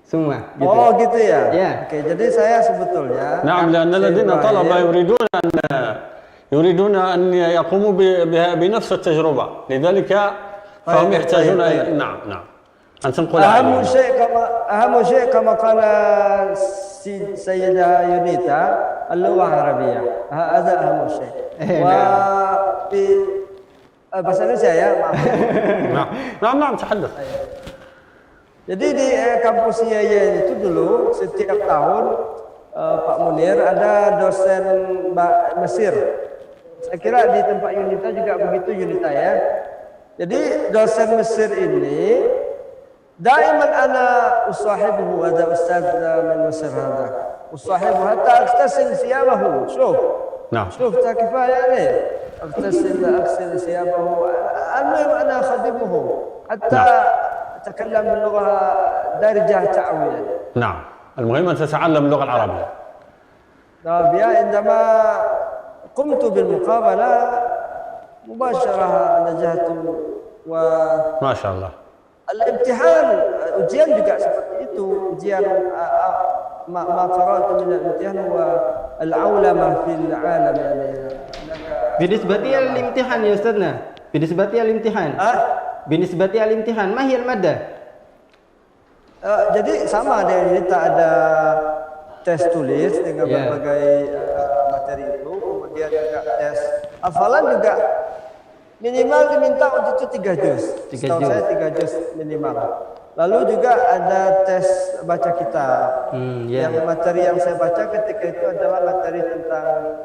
semua. Gitu. Oh gitu ya? Ya. Oke, jadi saya sebetulnya نعم، لأن لدينا طلبة يريدون أن يقوموا بنفس التجربة، لذلك فهم يحتاجون نعم أن تنقل أهم شيء كما قال سيدة يونيتا اللغة العربية، هذا أهم شيء. وفي bahasa Indonesia ya, maaf. نعم تحدث. Jadi di kampus IAIN itu dulu setiap tahun Pak Munir ada dosen Mesir. Saya kira di tempat Yunita juga begitu, Yunita ya. Jadi dosen Mesir ini دائما أنا أصاحبه، هذا أستاذ من مصر هذا، أصاحبه حتى أغتسل ثيابه. شوف نعم. شوف كفاية يعني أغسل ثيابه. المهم أنا أخدمه حتى أتكلم اللغة دارجة تعويا. نعم، المهم أن تتعلم اللغة العربية. العربية عندما قمت بالمقابلة مباشرة نجحت ما شاء الله. الامتحان ujian juga seperti itu. Ujian ما قرأت من الامتحان هو العولمة في العالم يعني. بالنسبة للامتحان يا أستاذنا، بالنسبة للامتحان ما هي المادة؟ Jadi sama dengan ini, tak ada tes tulis dengan berbagai materi itu, kemudian juga tes hafalan juga minimal diminta waktu itu 3 juz. Setahu saya 3 juz minimal. Lalu juga ada tes baca kitab. Yang materi yang saya baca ketika itu adalah materi tentang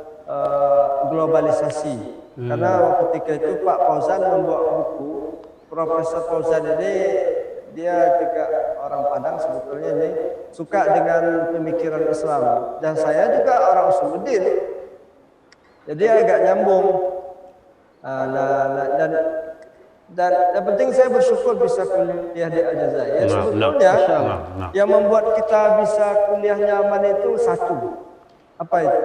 globalisasi. Karena ketika itu Pak Fauzan membuat buku. Profesor Fauzan ini dia juga orang Padang sebetulnya ini, suka dengan pemikiran Islam. Dan saya juga orang Usuluddin. Jadi agak nyambung. Dan yang penting saya bersyukur bisa kuliah di Aljazair. Sebetulnya yang membuat kita bisa kuliah nyaman itu satu. Apa itu?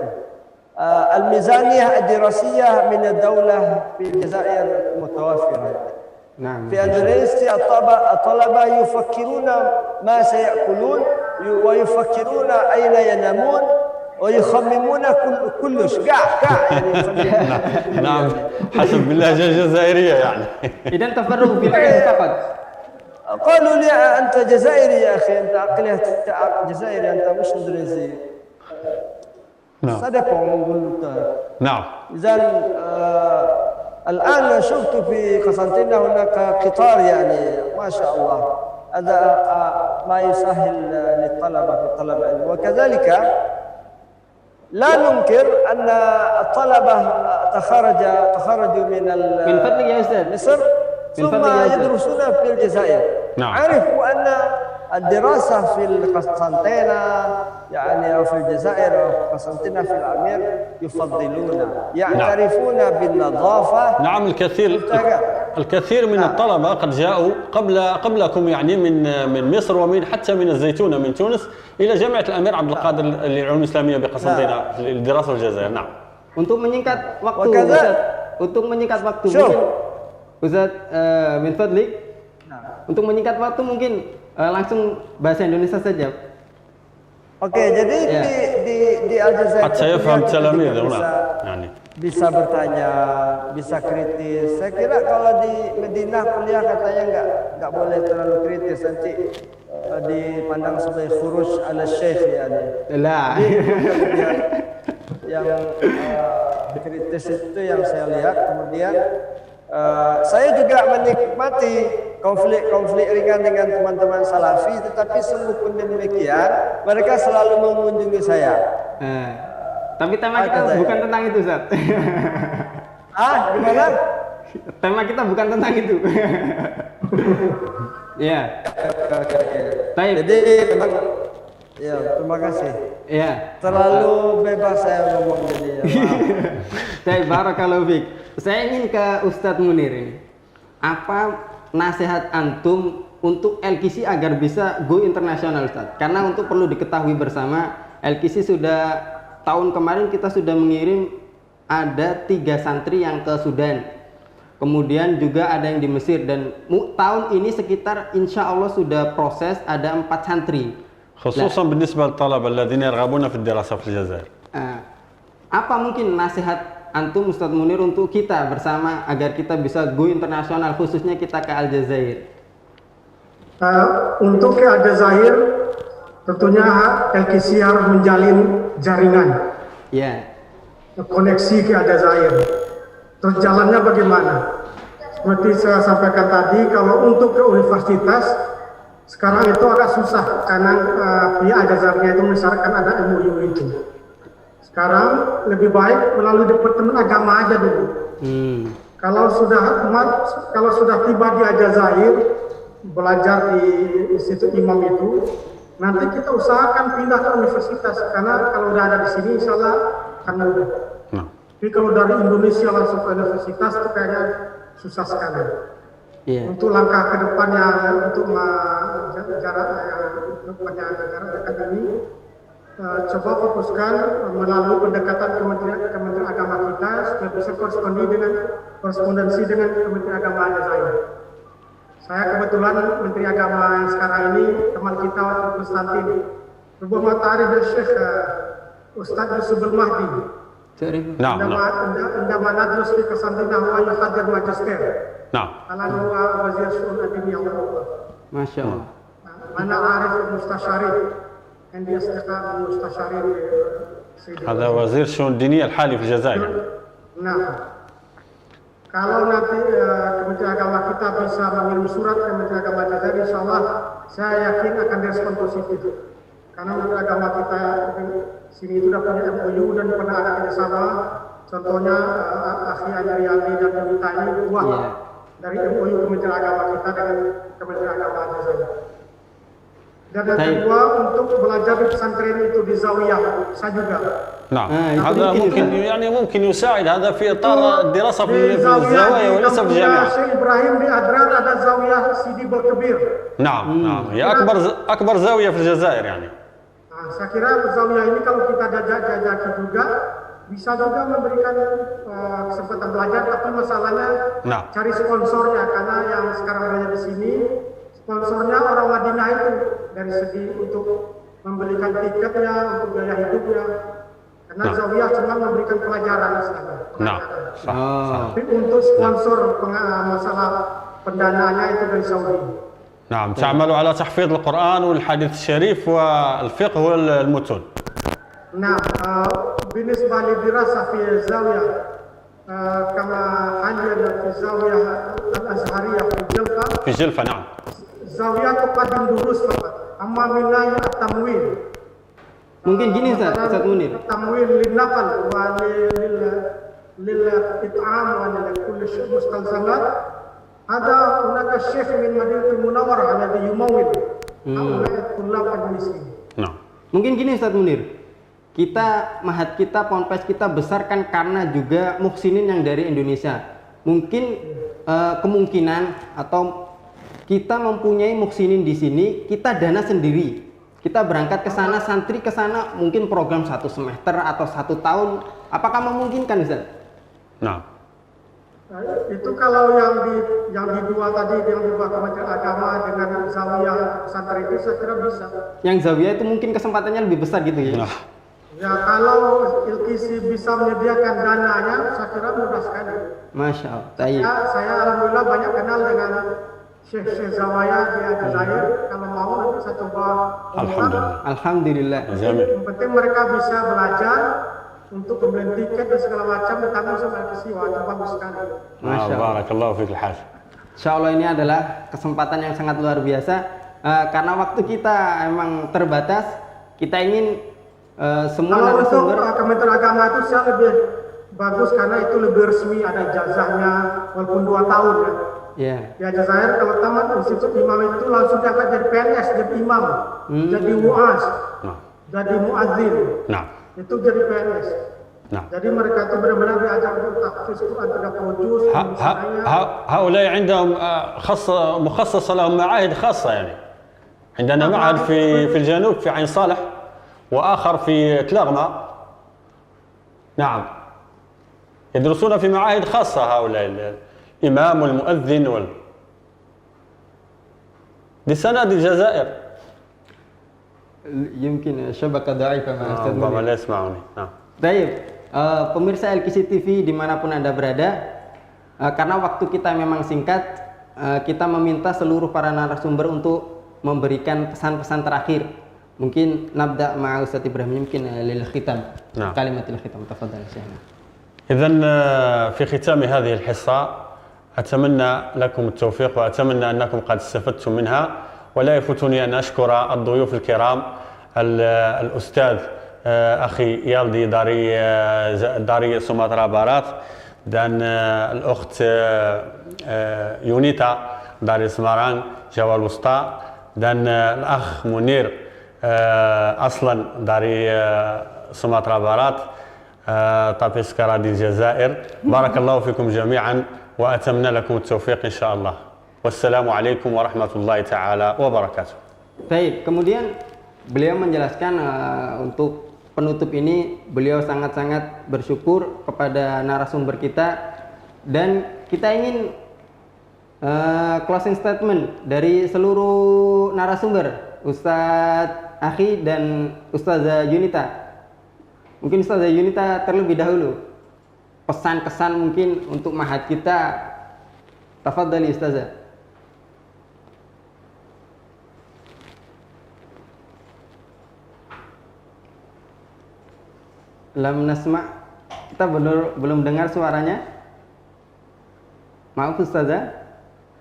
Al-mizaniyah ad-dirasiyah min ad-daulah fi Aljazair mutawafirah. في أندونيسيا الطلبة يفكرون ما سيأكلون ويفكرون أين ينامون ويخممون كلش قاع يعني. نعم، حسب باللهجة الجزائرية يعني. إذا تفرغوا في العلم فقط. قالوا لي أنت جزائري يا أخي، أنت عقلية جزائري، أنت مش إندونيسي. صدقوا نقول. نعم. إذن الآن شفت في قسنطينة هناك قطار يعني ما شاء الله، هذا ما يسهل للطلبة في طلب العلم. وكذلك لا ننكر أن الطلبة تخرجوا من فضلك يا أستاذ مصر ثم يدرسون في الجزائر. نعم. عرفوا أن الدراسة في القسنطينة يعني أو في الجزائر أو في قسنطينة في الأمير يفضلون، يعترفون بالنظافة. نعم، الكثير من الطلبة قد جاءوا قبلكم يعني من مصر ومن حتى من الزيتونة من تونس إلى جامعة الأمير عبد القادر للعلوم الإسلامية بقسنطينة للدراسة في الجزائر. نعم. Untuk menyingkat waktu, mungkin Ustaz min fadlik, untuk menyingkat waktu mungkin langsung bahasa Indonesia saja. Oke, jadi di Aljazair bisa bertanya, bisa kritis. Saya kira kalau di Madinah kuliah katanya nggak boleh terlalu kritis, nanti dipandang sebagai khuruj ala syekh yani. Lah. Yang kritis itu yang saya lihat. Kemudian saya juga menikmati konflik ringan dengan teman-teman Salafi, tetapi sungguh pun demikian mereka selalu mengunjungi saya. Tapi tema kita Al-Jazair. bukan tentang itu, Ustaz. Gimana? Tema kita bukan tentang itu. Iya. Oke. Baik. Jadi memang ya terima kasih. Iya. Terlalu bebas saya ngomong jadi ya. Maaf. Baik, barakallahu fiik. Saya ingin ke Ustadz Munir ini. Apa nasihat antum untuk LKC agar bisa go internasional, Ustadz? Karena untuk perlu diketahui bersama, LKC sudah tahun kemarin kita sudah mengirim ada 3 santri yang ke Sudan. Kemudian juga ada yang di Mesir dan tahun ini sekitar insya Allah sudah proses ada 4 santri. خصوصا بالنسبة للطلبة الذين يرغبون في الدراسة في الجزائر. Apa mungkin nasihat antum Ustadz Munir untuk kita bersama agar kita bisa go internasional khususnya kita ke Aljazair? Untuk ke Aljazair tentunya LKC harus menjalin jaringan Ya. koneksi ke Aljazair. Terus jalannya bagaimana? Seperti saya sampaikan tadi, kalau untuk ke universitas sekarang itu agak susah karena pihak Aljazairnya itu mensyaratkan ada MOU itu. Sekarang lebih baik melalui Departemen Agama aja dulu. Kalau sudah tiba di Aljazair belajar di Institut Imam itu, nanti kita usahakan pindah ke universitas karena kalau udah ada di sini insya Allah akan mudah. Tapi kalau dari Indonesia langsung ke universitas itu kayaknya susah sekali. Untuk langkah ke depannya untuk jarak dekat ini, coba fokuskan melalui pendekatan Kementerian Agama kita supaya bisa korespondensi dengan Kementerian Agama Aljazair. Saya kebetulan Menteri Agama yang sekarang ini teman kita waktu Konstantin. Rubama ta'rif Syekh Ustaz Yusuf Al-Mahdi. عندما ندرس في قسنطينة هو يحضر ماجستير. نعم. الآن هو وزير شؤون الدنيا والأوقاف. ما شاء الله. أنا أعرف المستشارين. عندي أصدقاء مستشارين. هذا وزير الشؤون الدينية الحالي في الجزائر. Nah, kalau nanti Kementerian Agama kita bisa mengirim surat ke Kementerian Agama Aljazair, insya Allah saya yakin akan direspon positif. Karena Kementerian Agama kita sini itu sudah punya MOU dan pernah ada kerjasama. Contohnya Akhi Andriani dan Yunita ini buah dari MOU Kementerian Agama kita dengan Kementerian Agama Aljazair. Dan yang kedua untuk belajar di pesantren itu di Zawiyah, saya juga. نعم هذا ممكن يساعد هذا في اطار الدراسه في الزوايا وليس في الجامعه. Syekh Ibrahim di Adrar ada Zawiyah Sidi Belkebir. نعم هي اكبر زاويه في الجزائر يعني. Nah, saya kira Zawiyah ini kalau kita jajaki juga bisa juga memberikan kesempatan belajar, tapi masalahnya cari sponsornya karena yang sekarang ada di sini sponsornya orang Madinah itu dari segi untuk membelikan tiketnya, untuk biaya hidupnya. Karena Zawiyah cuma memberikan pelajaran saja. Tapi untuk sponsor masalah pendanaannya itu dari Saudi. نعم تعملوا على تحفيظ القرآن والحديث الشريف والفقه والمتون. نعم بالنسبة للدراسة في الزاوية كما حاليا في الزاوية الأزهرية في جلفة نعم. الزاوية تقدم دروس فقط أما من ناحية التمويل mungkin gini Ustaz Munir. التمويل للنقل وللإطعام ولكل مستلزمات هذا هناك الشيخ من مدينة المنورة الذي يمول هؤلاء الطلاب المسلمين. Mungkin gini Ustaz Munir. Mahat kita, ponpes kita besarkan karena juga muhsinin yang dari Indonesia. Mungkin kemungkinan atau kita mempunyai muhsinin di sini, kita dana sendiri. Kita berangkat ke sana, santri ke sana, mungkin program 1 semester atau 1 tahun. Apakah memungkinkan Ustaz? Itu kalau yang di dua tadi, yang di bawah Kementerian Agama dengan Zawiyah pesantren itu saya kira bisa. Yang Zawiyah itu mungkin kesempatannya lebih besar gitu ya? Ya kalau LKC bisa menyediakan dananya, saya kira mudah sekali. Masya Allah. Saya alhamdulillah banyak kenal dengan Syekh Zawiyah di Aljazair. Kalau mau nanti saya coba. Alhamdulillah. Yang penting mereka bisa belajar untuk pembelian tiket dan segala macam ditanggung sama LKC. Wah, itu bagus sekali. Masya Allah. Barakallahu fiik al-Haj. Insya Allah ini adalah kesempatan yang sangat luar biasa. Karena waktu kita emang terbatas, kita ingin semua Kalau untuk narasumber Kementerian Agama itu saya lebih bagus karena itu lebih resmi, ada ijazahnya walaupun 2 tahun ya. ya. Di Aljazair kalau tamat institut imam itu langsung diangkat jadi PNS, jadi imam, jadi muaz, نعم jadi muadzin, نعم itu jadi PNS. نعم. Jadi mereka itu benar-benar diajar untuk tahfiz Quran 30 juz. هؤلاء عندهم مخصصة لهم معاهد خاصة يعني. عندنا معهد في الجنوب في عين صالح وآخر في تلغمة. نعم. يدرسون في معاهد خاصة هؤلاء الإمام والمؤذن دي سند الجزائر. يمكن شبكة ضعيفة مع أستاذ ربما منير. لا يسمعوني. نعم. Baik, pemirsa LKC TV dimanapun Anda berada, karena waktu kita memang singkat, kita meminta seluruh para narasumber untuk memberikan pesan-pesan terakhir. Mungkin nabda ma Ustaz Ibrahim, mungkin lil khitam. Nah. Kalimatul khitam, tafadhal Syekh. إذن في ختام هذه الحصة أتمنى لكم التوفيق وأتمنى أنكم قد استفدتم منها، ولا يفوتني أن أشكر الضيوف الكرام الأستاذ أخي يالدي داري سومطرة بارات، دان الأخت يونيتا داري سماران جوا الوسطى، دان الأخ منير أصلا داري سومطرة بارات طابيسكرا دي الجزائر. بارك الله فيكم جميعا وأتمنى لكم التوفيق إن شاء الله، والسلام عليكم ورحمة الله تعالى وبركاته. Baik, kemudian beliau menjelaskan untuk penutup ini beliau sangat-sangat bersyukur kepada narasumber kita, dan kita ingin closing statement dari seluruh narasumber, Ustadz Akhi dan Ustazah Yunita. Mungkin Ustazah Yunita terlebih dahulu, pesan-kesan mungkin untuk mahad kita. Tafadhali Ustazah. Lam nasma', kita belum dengar suaranya. Maaf Ustazah,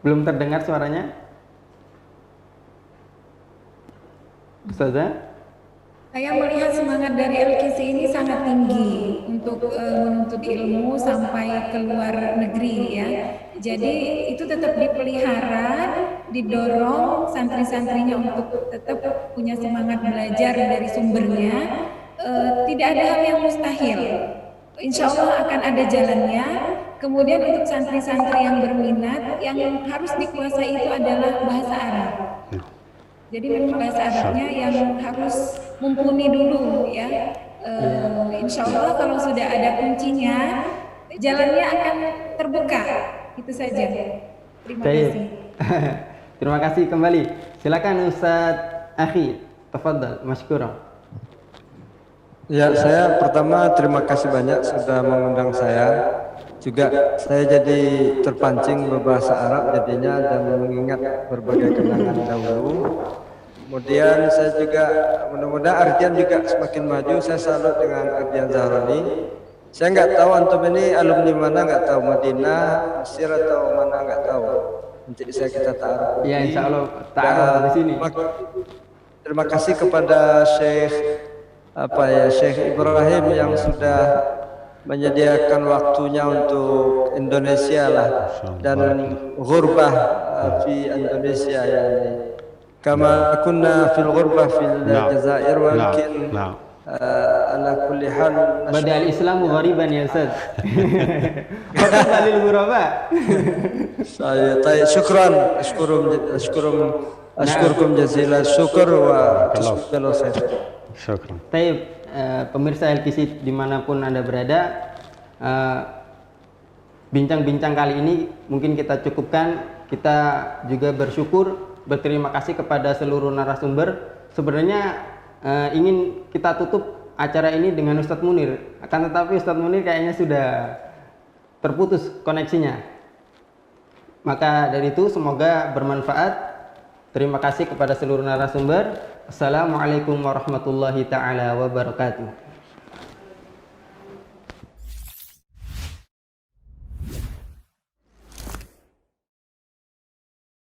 belum terdengar suaranya. Ustazah? Saya melihat semangat dari LKC ini sangat tinggi untuk menuntut ilmu sampai ke luar negeri ya. Jadi itu tetap dipelihara, didorong santri-santrinya untuk tetap punya semangat belajar dari sumbernya. Tidak ada hal yang mustahil. Insya Allah akan ada jalannya. Kemudian untuk santri-santri yang berminat, yang harus dikuasai itu adalah bahasa Arab. Jadi memang bahasa Arabnya yang harus mumpuni dulu ya. Insya Allah kalau sudah ada kuncinya, jalannya akan terbuka. Itu saja. Terima kasih. Terima kasih kembali. Silakan Ustadz Akhi, tafadhal, masykuran. Ya, saya pertama terima kasih banyak sudah mengundang saya. Juga saya jadi terpancing berbahasa Arab jadinya dan mengingat berbagai kenangan dahulu. Kemudian saya juga mudah-mudahan Ardian juga semakin maju. Saya salut dengan Ardian Zahroni. Saya nggak tahu antum ini alumni mana, nggak tahu Madinah, Mesir atau mana, nggak tahu. Nanti kita taruh. Ya insya Allah taruh di sini. Terima kasih kepada Syekh Ibrahim yang sudah menyediakan waktunya untuk Indonesia lah dan ghurbah di Indonesia yani kama kunna fil ghurbah fil Jazair mungkin ala kulli hal bada al-islamu ghariban ya Ustaz. Faqad lil ghuraba. Saya syukran ashkurukum jazilan syukur wa jazakallahu khair. Syukran. Baik, pemirsa LKC dimanapun Anda berada, bincang-bincang kali ini mungkin kita cukupkan. Kita juga berterima kasih kepada seluruh narasumber. Sebenarnya ingin kita tutup acara ini dengan Ustadz Munir, akan tetapi Ustadz Munir kayaknya sudah terputus koneksinya. Maka dari itu semoga bermanfaat. Terima kasih kepada seluruh narasumber. Assalamualaikum warahmatullahi taala wabarakatuh.